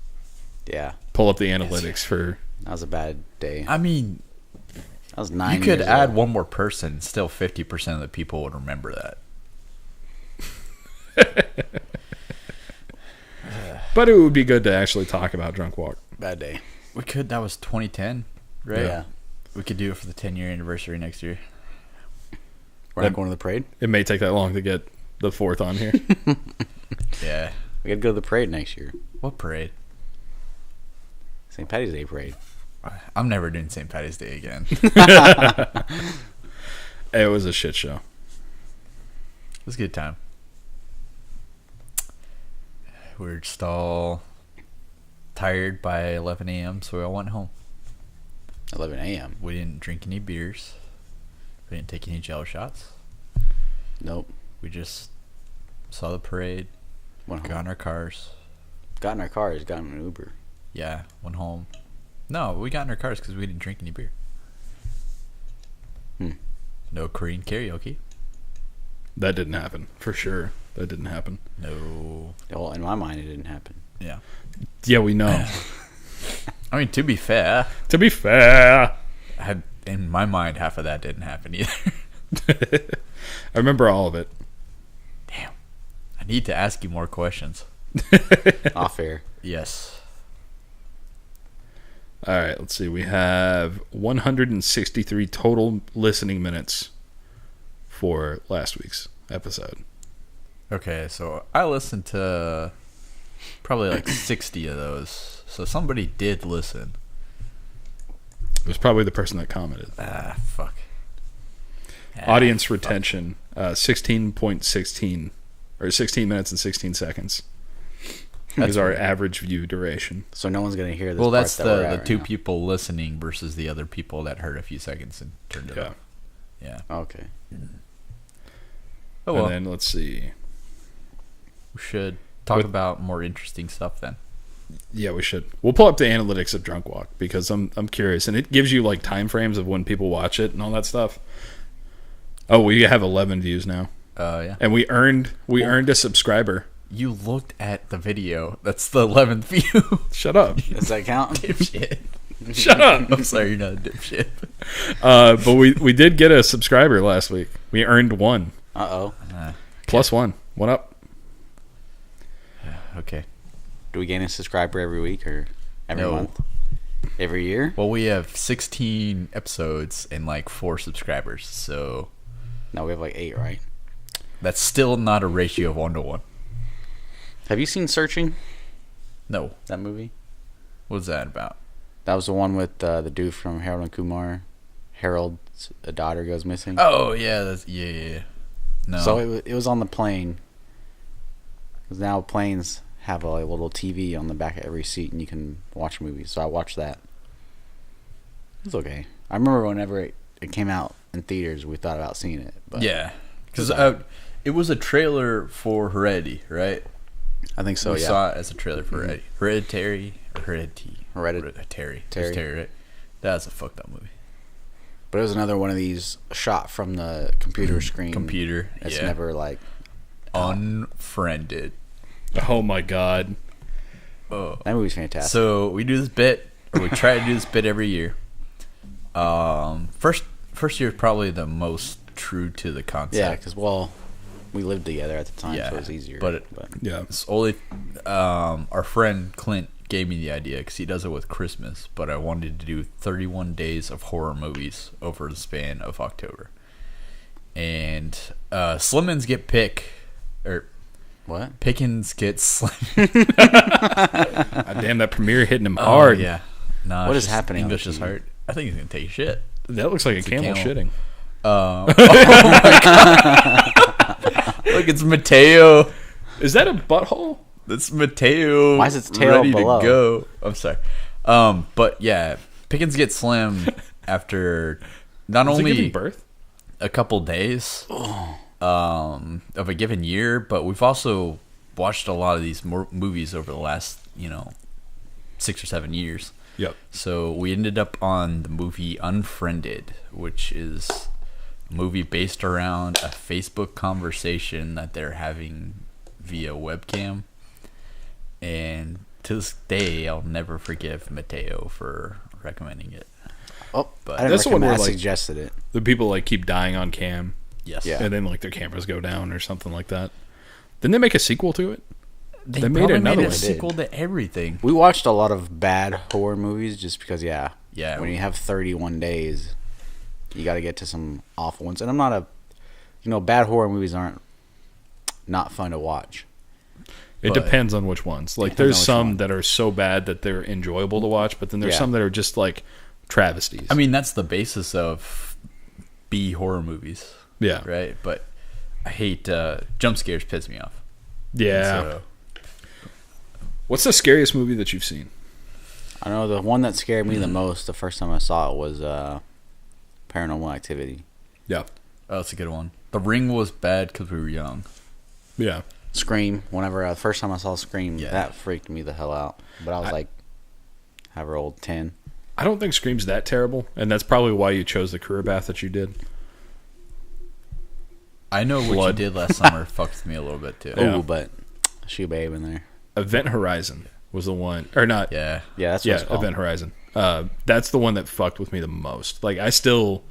Yeah. Pull up the analytics for That was a bad day. I mean, That was 9 you could years add ago. one more person, still 50% of the people would remember that. but it would be good to actually talk about Drunk Walk. Bad day. We could. That was 2010, right? Yeah. We could do it for the 10-year anniversary next year. We're not going to the parade? It may take that long to get the 4th on here. Yeah. We got to go to the parade next year. What parade? St. Patty's Day parade. I'm never doing St. Patty's Day again. It was a shit show. It was a good time. We were just all tired by 11 a.m., so we all went home. 11 a.m. We didn't drink any beers. We didn't take any Jello shots. Nope. We just saw the parade, Went home. got in our cars. Got in our cars. Got in an Uber. Yeah, went home. No, we got in our cars because we didn't drink any beer. No Korean karaoke. That didn't happen. For sure. That didn't happen. No. Well, in my mind, it didn't happen. Yeah. Yeah, we know. I mean, to be fair, in my mind, half of that didn't happen either. I remember all of it. Damn. I need to ask you more questions. Off air. Yes. All right, let's see. We have 163 total listening minutes for last week's episode. Okay, so I listened to probably like 60 of those. So somebody did listen. It was probably the person that commented. Fuck. Audience retention, 16.16, or 16 minutes and 16 seconds. Is our average view duration. So no one's gonna hear this. Well, part that's that we're the at right two now. people listening versus the other people that heard a few seconds and turned it off. Yeah. Okay. Oh well. And then let's see. We should talk about more interesting stuff then. Yeah, we should. We'll pull up the analytics of Drunk Walk because I'm curious, and it gives you like time frames of when people watch it and all that stuff. Oh, we have 11 views now. Yeah. And we earned a subscriber. You looked at the video. That's the 11th view. Shut up. Does that count? Dipshit. Shut up. I'm sorry, you're not a dipshit. But we did get a subscriber last week. We earned one. Uh-oh. Plus one. One up. Okay. Do we gain a subscriber every week or every month? Every year? Well, we have 16 episodes and like 4 subscribers, so No, we have like 8, right? that's still not a ratio of 1 to 1. Have you seen Searching, No. that movie? What's that about? That was the one with the dude from Harold and Kumar. Harold's daughter goes missing. Oh, yeah. Yeah. No. So it was on the plane. Because now planes have a little TV on the back of every seat and you can watch movies. So I watched that. It was okay. I remember whenever it came out in theaters, we thought about seeing it. But yeah. Because it was a trailer for Heredity, right? I think so, we yeah. saw it as a trailer for Hereditary. Hereditary. Hereditary. It's Terry, right? That's a fucked up movie. But it was another one of these shot from the computer screen. Computer. It's yeah. never like Unfriended. Oh my god. Oh. that movie's fantastic. So we do this bit, or we try to do this bit every year. First year is probably the most true to the concept. yeah, because we lived together at the time, so it was easier. But Yeah. it's only our friend Clint gave me the idea because he does it with Christmas. But I wanted to do 31 days of horror movies over the span of October, and Slimmins get what? Pickens gets Slim. Damn, that premiere hitting him hard. Yeah. No, What it's is just happening on English is TV? hard. I think he's gonna take a shit. That looks like a camel shitting. Oh my god! Look, it's Mateo. Is that a butthole? That's Mateo. Why is its tail ready below? to go? I'm sorry. But yeah, Pickens gets slim after not Is it only giving birth? a couple days of a given year, but we've also watched a lot of these movies over the last 6 or 7 years. Yep. So we ended up on the movie Unfriended, which is a movie based around a Facebook conversation that they're having via webcam. And to this day, I'll never forgive Mateo for recommending it. Oh, But I didn't that's the one recommend. where, I like, suggested it. The people like keep dying on cam, Yes. Yeah. and then like their cameras go down or something like that. Didn't they make a sequel to it? They made probably another made a one. sequel to everything. We watched a lot of bad horror movies just because, Yeah. when you have 31 days, you got to get to some awful ones. And I'm not bad horror movies aren't not fun to watch. It But- depends on which ones. Like, Depends on there's which some one. that are so bad that they're enjoyable to watch, but then there's Yeah. some that are just like travesties. I mean, that's the basis of B horror movies, yeah, right? But I hate jump scares. Piss me off. yeah. So, What's the scariest movie that you've seen? I know the one that scared me the most the first time I saw it was Paranormal Activity. Yeah, oh, that's a good one. The Ring was bad because we were young. yeah. Scream. Whenever the first time I saw Scream, Yeah. that freaked me the hell out. But I was like, however old, 10. I don't think Scream's that terrible, and that's probably why you chose the career path that you did. I know what Blood. you did last summer fucked with me a little bit too. Yeah. Oh, but Shoe Babe in there. Event Horizon was the one, or not? Yeah. Yeah, that's what it's called. Event Horizon. That's the one that fucked with me the most. Like, I still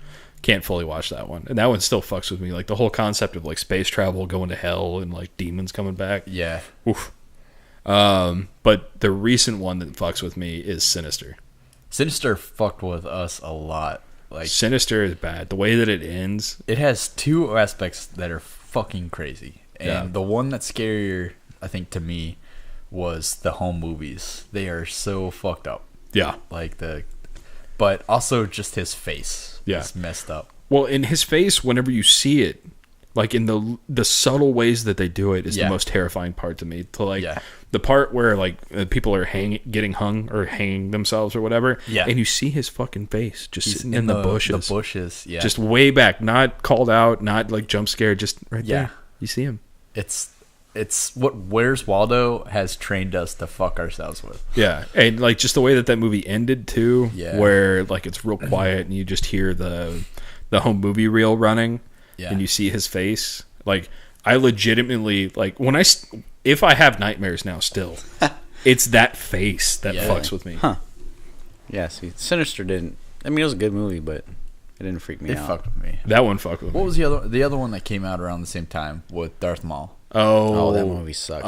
can't fully watch that one, and that one still fucks with me. Like, the whole concept of like space travel, going to hell, and like demons coming back. Yeah. Oof. But the recent one that fucks with me is Sinister. Sinister fucked with us a lot. Like, Sinister is bad. The way that it ends. it has two aspects that are fucking crazy. And Yeah. the one that's scarier, I think, to me, was the home movies. They are so fucked up. Yeah. Like but also just his face. Yeah. is messed up. Well, in his face, whenever you see it, like in the subtle ways that they do it is the most terrifying part to me. To like the part where like people are getting hung or hanging themselves or whatever, and you see his fucking face just sitting in the bushes. The bushes, yeah. Just way back, not called out, not like jump scared, just right there. You see him. It's what Where's Waldo has trained us to fuck ourselves with. Yeah, and like just the way that movie ended too, Yeah. where like it's real quiet and you just hear the home movie reel running. Yeah. And you see his face. Like, I legitimately, like, if I have nightmares now still, it's that face that fucks with me. Huh. Yeah, see, Sinister didn't. I mean, it was a good movie, but it didn't freak me It out. fucked with me. That one fucked with me. What was the other one that came out around the same time with Darth Maul? Oh, that movie sucked.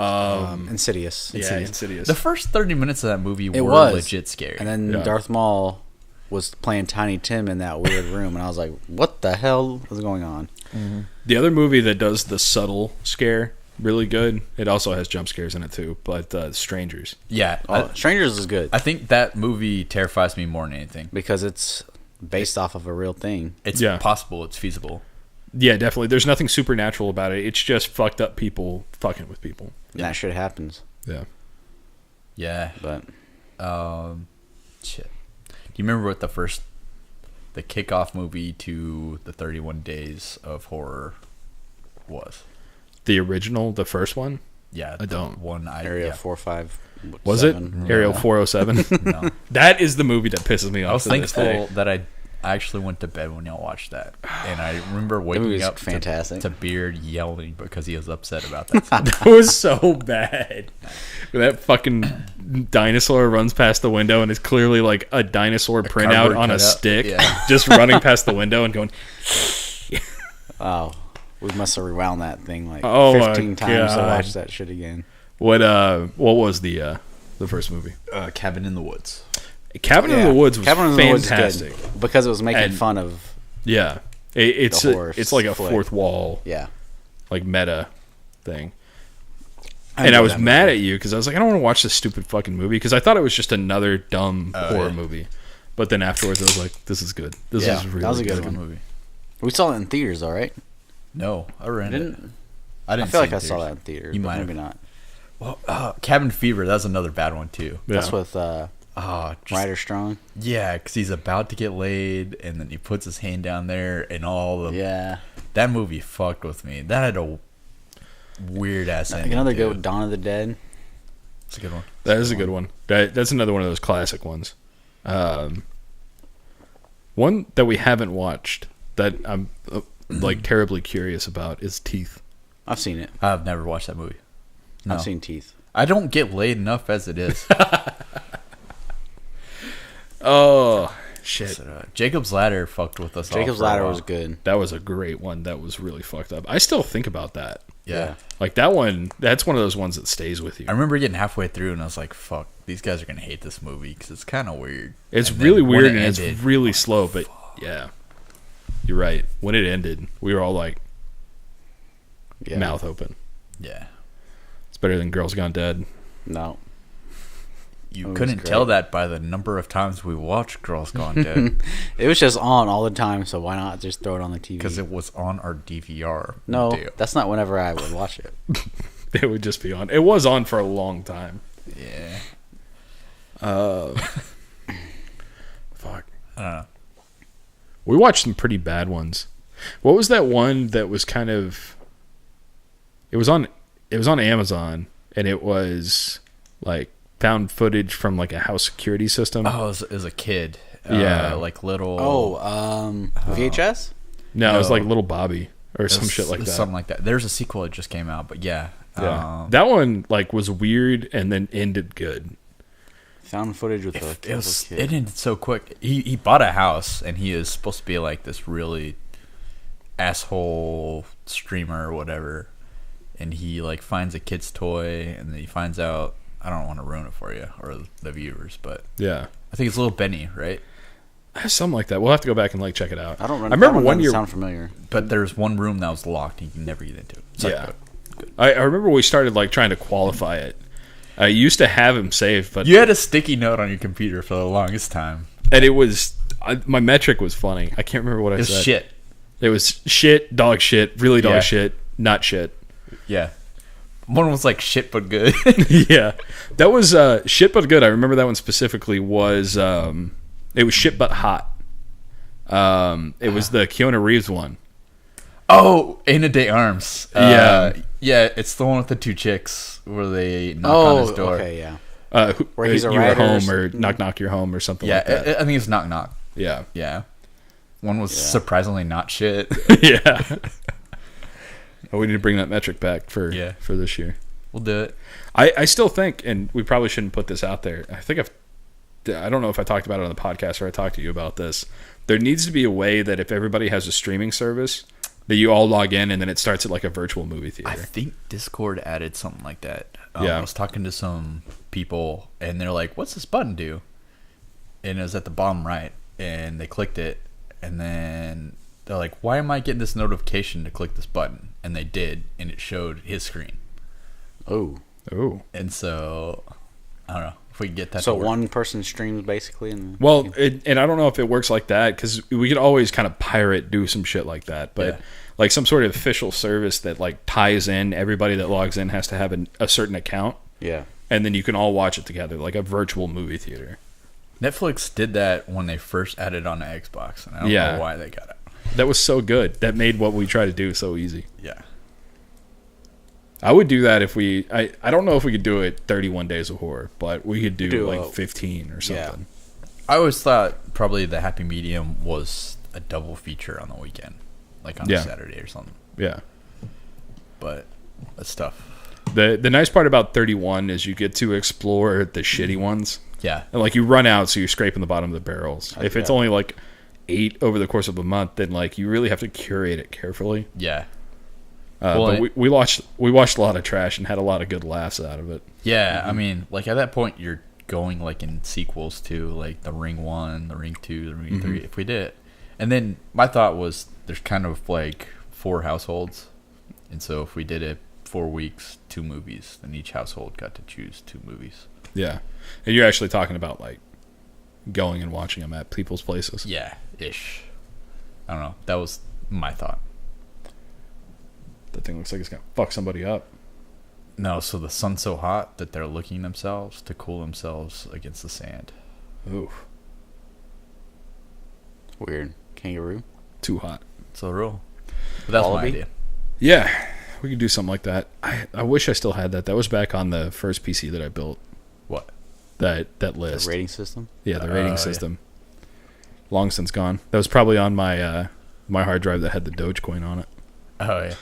Insidious. Yeah, Insidious. The first 30 minutes of that movie were was legit scary. And then Darth Maul was playing Tiny Tim in that weird room, and I was like, what the hell is going on? Mm-hmm. The other movie that does the subtle scare really good, it also has jump scares in it too, but Strangers. Yeah. Strangers is good. I think that movie terrifies me more than anything. Because it's based off of a real thing. It's possible. It's feasible. Yeah, definitely. There's nothing supernatural about it. It's just fucked up people fucking with people. And that shit happens. Yeah. Yeah. But shit. Do you remember what the kickoff movie to the 31 Days of Horror was? The original, the first one? Yeah, I don't. Area 4-5. Was 7. it? Area 407? No. That is the movie that pisses me off. I was to this day. thankful that I actually went to bed when y'all watched that, and I remember waking up fantastic. to Beard yelling because he was upset about that. That was so bad. That fucking dinosaur runs past the window and is clearly like a dinosaur printout on a stick, just running past the window and going. Oh, we must have rewound that thing like 15 times to watch that shit again. What was the first movie? Cabin in the Woods. Cabin in the Woods was fantastic was good because it was making fun of. Yeah, it's like a fourth wall. Yeah, like meta thing. And I was mad at you because I was like, I don't want to watch this stupid fucking movie because I thought it was just another dumb horror movie. But then afterwards, I was like, this is good. This is really that was a good movie. We saw it in theaters, all right? No, I rented it. I feel like I saw that in theaters. You might maybe not. Well, Cabin Fever, that's another bad one too. Yeah. That's with Ryder Strong. Yeah, because he's about to get laid, and then he puts his hand down there, and all the that movie fucked with me. That had a weird ass ending. Another good with Dawn of the Dead. That's a good one. That is a good one. That's another one of those classic ones. One that we haven't watched that I'm like terribly curious about is Teeth. I've seen it. I've never watched that movie. No. I've seen Teeth. I don't get laid enough as it is. Oh shit! Jacob's Ladder fucked with us. Jacob's Ladder was good. That was a great one. That was really fucked up. I still think about that. Yeah. Like that one. That's one of those ones that stays with you. I remember getting halfway through and I was like, "Fuck, these guys are gonna hate this movie because it's kind of weird." It's really weird and it's really slow. But yeah, you're right. When it ended, we were all like, mouth open. Yeah. It's better than Girls Gone Dead. No. You couldn't tell that by the number of times we watched Girls Gone Dead. It was just on all the time, so why not just throw it on the TV? Because it was on our DVR. No, that's not whenever I would watch it. It would just be on. It was on for a long time. Yeah. Fuck. I don't know. We watched some pretty bad ones. What was that one that was kind of... It was on Amazon, and it was like found footage from like a house security system. Oh, it was a kid. Like little... VHS? No, it was like Little Bobby or some shit like that. Something like that. There's a sequel that just came out, but yeah. That one like was weird and then ended good. Found footage with a It kid. ended so quick. He bought a house, and he is supposed to be like this really asshole streamer or whatever. And he like finds a kid's toy, and then he finds out. I don't want to ruin it for you or the viewers, but Yeah. I think it's little Benny, right? Something like that. We'll have to go back and like check it out. I remember one year. Sound familiar? But there's one room that was locked, and you can never get into it. So Yeah. I remember we started like trying to qualify it. I used to have him saved, but you had a sticky note on your computer for the longest time. and it was my metric was funny. I can't remember what I It was said. shit. It was shit, dog shit, really dog Yeah. shit, not shit. Yeah. One was like shit but good. Yeah, that was shit but good. I remember that one specifically was it was shit but hot. It was the Keanu Reeves one. Oh, Ana de Armas. Yeah. Yeah, it's the one with the two chicks where they knock on his door. Okay, yeah. Where he's a you were writer or home or something. knock knock your home or something Yeah, like that. I think it's knock knock. Yeah, Yeah. One was surprisingly not shit. yeah. Oh, we need to bring that metric back for this year. We'll do it. I still think, and we probably shouldn't put this out there. I don't know if I talked about it on the podcast or I talked to you about this. There needs to be a way that if everybody has a streaming service, that you all log in and then it starts at like a virtual movie theater. I think Discord added something like that. Yeah. I was talking to some people, and they're like, "What's this button do?" And it was at the bottom right, and they clicked it, and then they're like, "Why am I getting this notification to click this button?" And they did, and it showed his screen. Oh. And so, I don't know if we can get that. So to work. one person streams basically, and Well, and I don't know if it works like that because we could always kind of do some shit like that. But Yeah. like some sort of official service that like ties in everybody that logs in has to have a certain account, yeah. and then you can all watch it together like a virtual movie theater. Netflix did that when they first added it on the Xbox, and I don't know why they got it. That was so good. That made what we try to do so easy. Yeah. I would do that if I don't know if we could do it 31 Days of Horror, but we could do like 15 or something. I always thought probably the happy medium was a double feature on the weekend, like on a Saturday or something. Yeah. But that's tough. The nice part about 31 is you get to explore the shitty ones. Yeah. And like you run out, so you're scraping the bottom of the barrels. If it's only like 8 over the course of a month, then like you really have to curate it carefully. Yeah. But we watched a lot of trash and had a lot of good laughs out of it. Yeah, I mean, like at that point, you're going like in sequels to like the Ring 1, the Ring 2, the Ring 3. If we did it, and then my thought was there's kind of like 4 households, and so if we did it 4 weeks, 2 movies, then each household got to choose 2 movies. Yeah, and you're actually talking about like going and watching them at people's places. Yeah, ish. I don't know. That was my thought. That thing looks like it's gonna fuck somebody up. No, so the sun's so hot that they're licking themselves to cool themselves against the sand. Ooh, Weird. Kangaroo. too hot. It's a rule. But that's my Wallaby? idea. Yeah, we could do something like that. I wish I still had that. That was back on the first PC that I built. What? That The list. rating system. Yeah, the rating yeah. system. Long since gone. That was probably on my my hard drive that had the Dogecoin on it. Oh, yeah.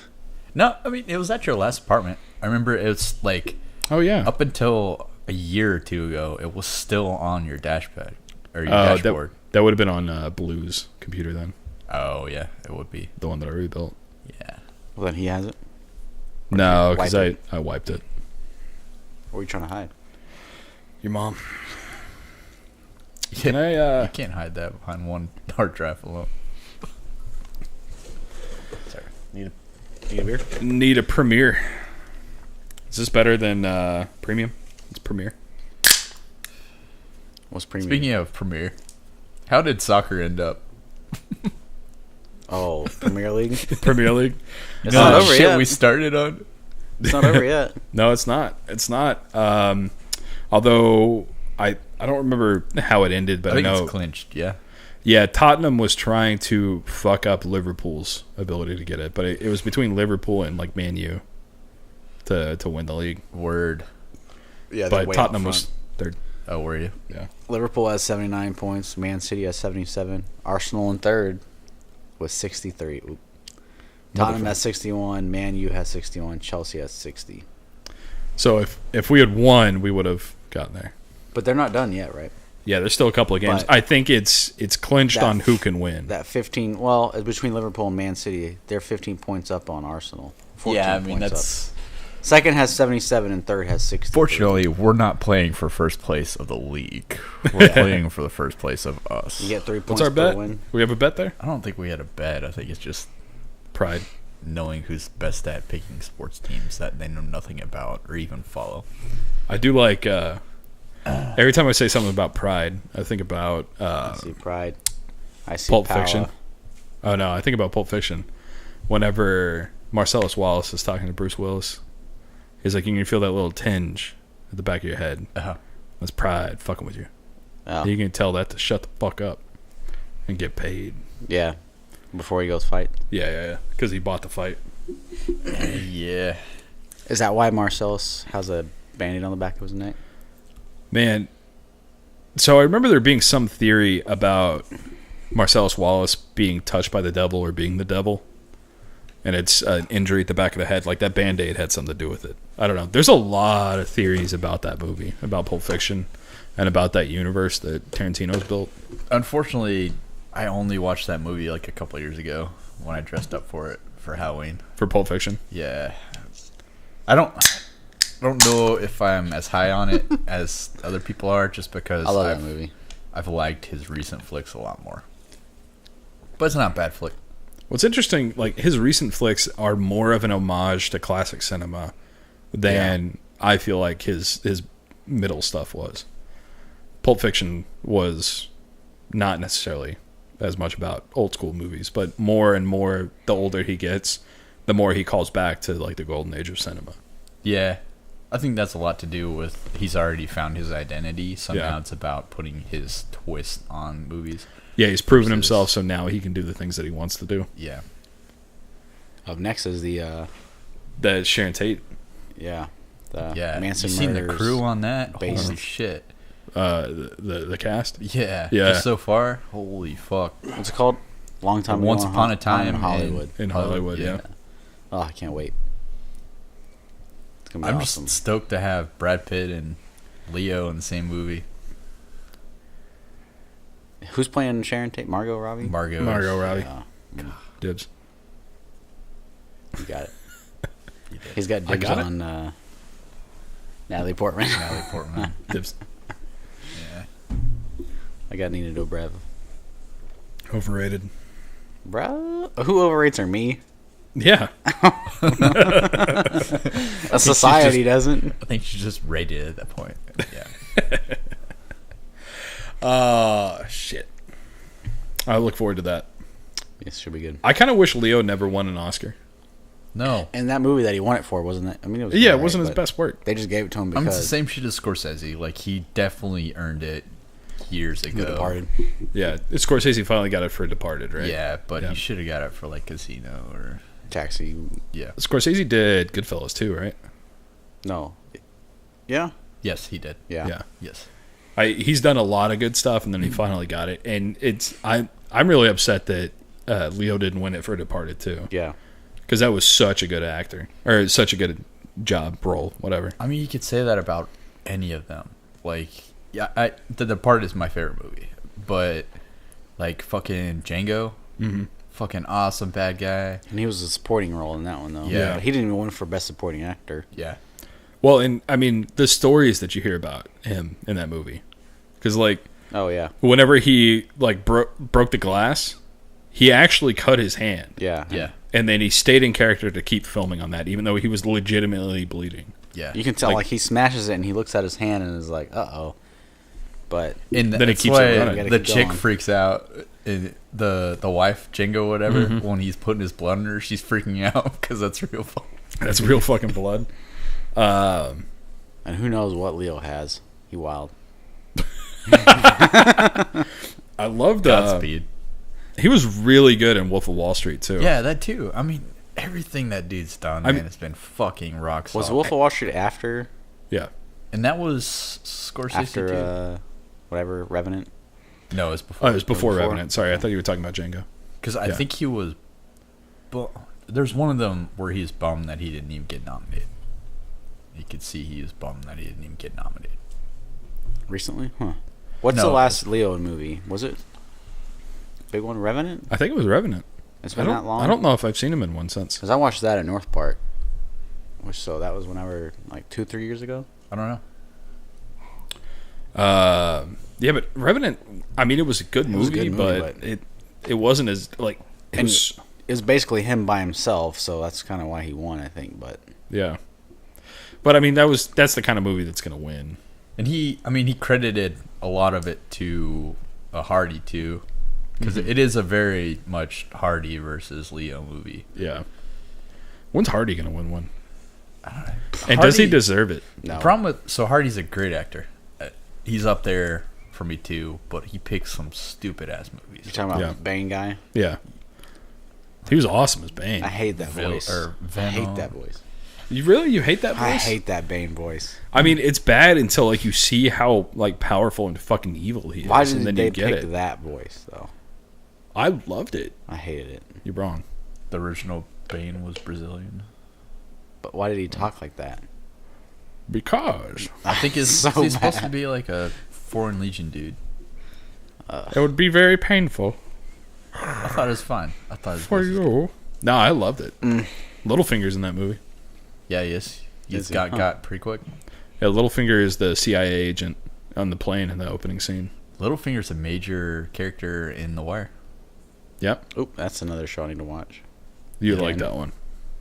No, I mean, it was at your last apartment. I remember it was like Oh yeah. up until a year or 2 ago, it was still on your dashpad or your dashboard. That would have been on Blue's computer then, Oh, yeah, it would be. the one that I rebuilt. Yeah. Well, then he has it. No, you because wipe I wiped it. What are you trying to hide? Your mom. Can I? You can't hide that behind one hard drive alone. Sorry. Need a beer? Need a Premiere. Is this better than Premium? It's Premiere. What's premium? Speaking of Premiere, how did soccer end up? Oh, Premier League. Premier League. It's not over shit yet. we started on. It's not over yet. No, it's not. It's not. Although I don't remember how it ended, but I think know. it's clinched, yeah. Yeah, Tottenham was trying to fuck up Liverpool's ability to get it, but it was between Liverpool and like Man U to win the league. Word. Yeah, But Tottenham was third. Oh, were you? Yeah. Liverpool has 79 points. Man City has 77. Arsenal in third with 63. Oop. Tottenham has 61. Man U has 61. Chelsea has 60. So if we had won, we would have gotten there. But they're not done yet, right? Yeah, there's still a couple of games. But I think it's clinched on who can win. That 15. Well, between Liverpool and Man City, they're 15 points up on Arsenal. 14 Yeah, I mean, points that's... up. Second has 77 and third has 60. Fortunately, we're not playing for first place of the league. We're playing for the first place of us. You get 3 points What's our per bet? win. We have a bet there? I don't think we had a bet. I think it's just Pride. knowing who's best at picking sports teams that they know nothing about or even follow. I do like every time I say something about Pride, I think about I see Pride. I see Pulp Power. Fiction. Oh no, I think about Pulp Fiction. Whenever Marcellus Wallace is talking to Bruce Willis, he's like, you can feel that little tinge at the back of your head. Uh-huh. That's pride fucking with you. Oh. You can tell that to shut the fuck up and get paid. Yeah. Before he goes fight. Yeah. Because he bought the fight. Yeah. Is that why Marcellus has a band-aid on the back of his neck? Man, so I remember there being some theory about Marcellus Wallace being touched by the devil or being the devil. And it's an injury at the back of the head. Like that Band-Aid had something to do with it. I don't know. There's a lot of theories about that movie, about Pulp Fiction, and about that universe that Tarantino's built. Unfortunately, I only watched that movie like a couple of years ago when I dressed up for it for Halloween. For Pulp Fiction? Yeah. I don't know if I'm as high on it as other people are, just because I love that movie. I've liked his recent flicks a lot more. But it's not a bad flick. What's interesting, like his recent flicks are more of an homage to classic cinema than I feel like his middle stuff was. Pulp Fiction was not necessarily as much about old school movies, but more and more the older he gets, the more he calls back to like the golden age of cinema. Yeah. I think that's a lot to do with he's already found his identity, so Yeah. now it's about putting his twist on movies. Yeah, he's proven himself, so now he can do the things that he wants to do. Yeah. Up next is the Sharon Tate, yeah you Manson seen the Murders crew on that? based. Holy shit. the cast. Yeah. Yeah. Just so far, holy fuck. What's it called? Long time ago. Once Upon a Time in Hollywood. In Hollywood, yeah. Oh, I can't wait. It's gonna be I'm awesome. just stoked to have Brad Pitt and Leo in the same movie. Who's playing Sharon Tate? Margot Robbie. Margot Robbie. Yeah, Dibs. you got it. He's got I dibs got it. on Natalie Portman. Natalie Portman. Dibs. Yeah. I got Nina Dobrev. Overrated. Bro, who overrates her? Me. Yeah. A society doesn't. I think she's just rated at that point. Yeah. Shit. I look forward to that. Yes, should be good. I kind of wish Leo never won an Oscar. No. And that movie that he won it for wasn't it? I mean, it was Yeah, it alright, wasn't his but best work. They just gave it to him I mean, it's because the same shit as Scorsese. Like, he definitely earned it years The ago. Departed. Yeah, Scorsese finally got it for Departed, right? Yeah, but Yeah. he should have got it for, like, Casino or... Taxi. Yeah. Scorsese did Goodfellas too, right? No. Yeah. Yes, he did. Yeah. Yeah. Yes. He's done a lot of good stuff, and then he finally got it. And I'm really upset that Leo didn't win it for Departed too, Yeah. because that was such a good actor or such a good job role, whatever. I mean, you could say that about any of them. Like, yeah, The Departed is my favorite movie. But, like, fucking Django... Mm-hmm. Fucking awesome bad guy. And he was a supporting role in that one, though. Yeah. He didn't even win for Best Supporting Actor. Yeah. Well, and I mean the stories that you hear about him in that movie, because like Oh, yeah. whenever he like broke the glass, he actually cut his hand. Yeah. Yeah. And then he stayed in character to keep filming on that, even though he was legitimately bleeding. Yeah. You can tell, Like- like, he smashes it and he looks at his hand and is like, uh-oh. But, And Then it that's keeps why it running. Gotta the keep chick going. freaks out. The wife, Django, whatever, Mhm. when he's putting his blood in her, she's freaking out because that's real fun. That's real fucking blood. and who knows what Leo has. He wild. I loved Godspeed. he was really good in Wolf of Wall Street too. Yeah, that too. I mean, everything that dude's done, I man, mean- has been fucking rock solid. Was Wolf of Wall Street after Yeah. And that was Scorsese too. Whatever, Revenant? No, it was before. Oh, it was before Before? Revenant. Sorry, I thought you were talking about Django. Because I Yeah. think he was. There's one of them where he's bummed that he didn't even get nominated. You could see he was bummed that he didn't even get nominated. Recently? Huh. What's the last Leo movie? Was it big one? Revenant? I think it was Revenant. It's been that long? I don't know if I've seen him in one since. Because I watched that at North Park. So that was whenever, like 2-3 years ago? I don't know. Yeah, but Revenant, I mean, it was a good movie, but it wasn't as, like... It was basically him by himself, so that's kind of why he won, I think, but... Yeah. But, I mean, that's the kind of movie that's going to win. And he credited a lot of it to Hardy, too. Because it is a very much Hardy versus Leo movie. Yeah. When's Hardy going to win one? And Hardy, does he deserve it? No. The problem with... So, Hardy's a great actor. He's up there for me, too, but he picks some stupid-ass movies. You're talking about Bane guy? Yeah. He was awesome as Bane. I hate that voice. I hate that voice. You hate that voice? I hate that Bane voice. I mean, it's bad until like you see how like powerful and fucking evil he is. Why did and then they you get pick it. that voice though? I loved it. I hated it. You're wrong. The original Bane was Brazilian. But why did he talk like that? Because I think he's supposed to be like a Foreign Legion dude. it would be very painful. I thought it was fine. I thought it was for you. No, I loved it. Littlefinger's in that movie. Yeah, yes. He got pretty quick. Yeah, Littlefinger is the CIA agent on the plane in the opening scene. Littlefinger's a major character in The Wire. Yep. Oop, that's another show I need to watch. You like that one.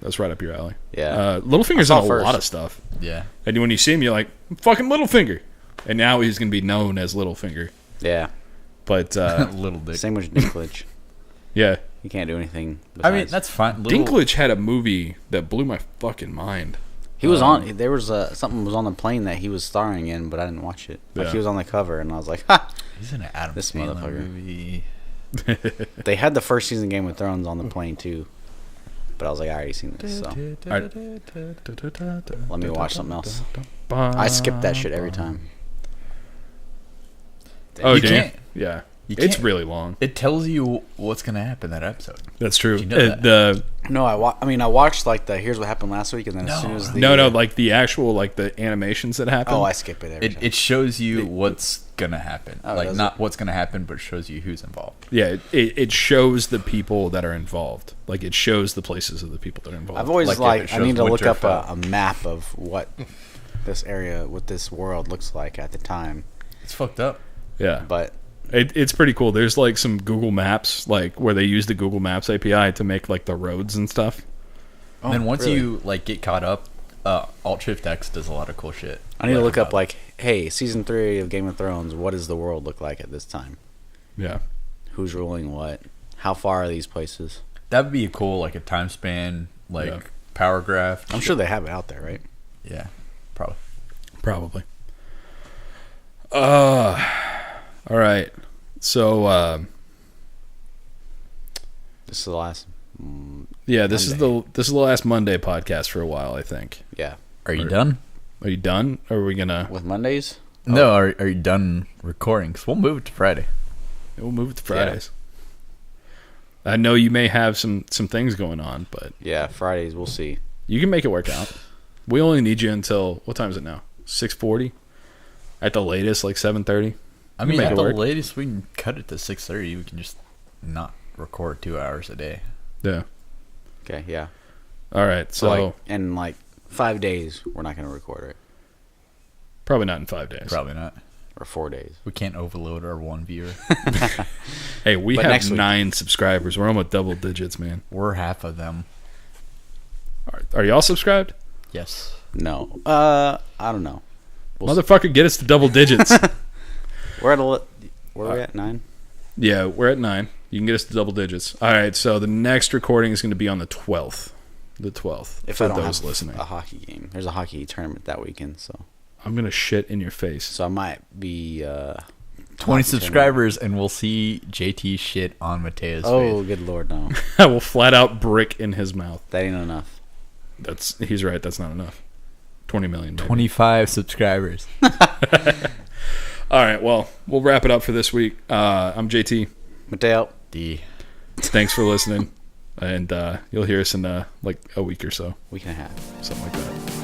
That's right up your alley. Yeah. Littlefinger's in a lot of stuff. Yeah. And when you see him, you're like, fucking Littlefinger. And now he's going to be known as Littlefinger. Yeah. But Little Dick. Same with Dinklage. Yeah. He can't do anything besides. I mean, that's fine. Dinklage had a movie that blew my fucking mind. He was on. There was something was on the plane that he was starring in, but I didn't watch it. Like he was on the cover, and I was like, "Ha!" He's in an Adam This Sandler motherfucker. movie. They had the first season of Game of Thrones on the plane too, but I was like, I already seen this, so let me watch something else. I skip that shit every time. Oh, You you can't. Yeah. You It's can't. really long. It tells you what's going to happen that episode. That's true. You know that. No, I watched like the Here's What Happened Last Week, and then as soon as the No, like the actual, like the animations that happen. I skip it every time. It shows you what's going to happen. Oh, like, does not it? what's going to happen, but shows you who's involved. Yeah, it shows the people that are involved. Like, it shows the places of the people that are involved. I've always Like if it I need to shows look up Winterfell. a map of what this area, what this world looks like at the time. It's fucked up. Yeah. But It's pretty cool. There's like some Google Maps, like where they use the Google Maps API to make like the roads and stuff. And then once really? you like get caught up, Alt-Shift-X does a lot of cool shit. I need to look up like, hey, season 3 of Game of Thrones, what does the world look like at this time? Yeah. Who's ruling what? How far are these places? That would be cool, like a time span, like power graph. I'm sure they have it out there, right? Yeah, probably. Probably. All right. So This is the last. yeah, this Monday. is the last Monday podcast for a while, I think. Yeah. Are you done? Are you done? Or are we gonna With Mondays? No, are you done recording? 'Cause we'll move it to Friday. we'll move it to Fridays. I know you may have some things going on, but Yeah, Fridays, we'll see. you can make it work out. We only need you until what time is it now? 6:40? At the latest, like 7:30. I mean, make at it the work. latest, we can cut it to 6:30. We can just not record 2 hours a day. Yeah. Okay, yeah. All right. So like, in like 5 days, we're not going to record it. probably not in 5 days. Probably not. Or 4 days. We can't overload our one viewer. Hey, we But have next week. 9 subscribers. We're almost double digits, man. We're half of them. Are y'all subscribed? Yes. No. I don't know. Motherfucker, get us to double digits. We're at where are we at? 9? Yeah, we're at 9. You can get us to double digits. All right, so the next recording is going to be on the 12th. The 12th. If for I don't those have listening. a hockey game. There's a hockey tournament that weekend, so I'm going to shit in your face. I might be 20 subscribers, and we'll see JT shit on Mateo's Oh, face. good lord, no. I will flat out brick in his mouth. That ain't enough. He's right. That's not enough. 20 million. Maybe. 25 subscribers. All right, well, we'll wrap it up for this week. I'm JT. Mateo. D. Thanks for listening. And you'll hear us in like a week or so. Week and a half. Something like that.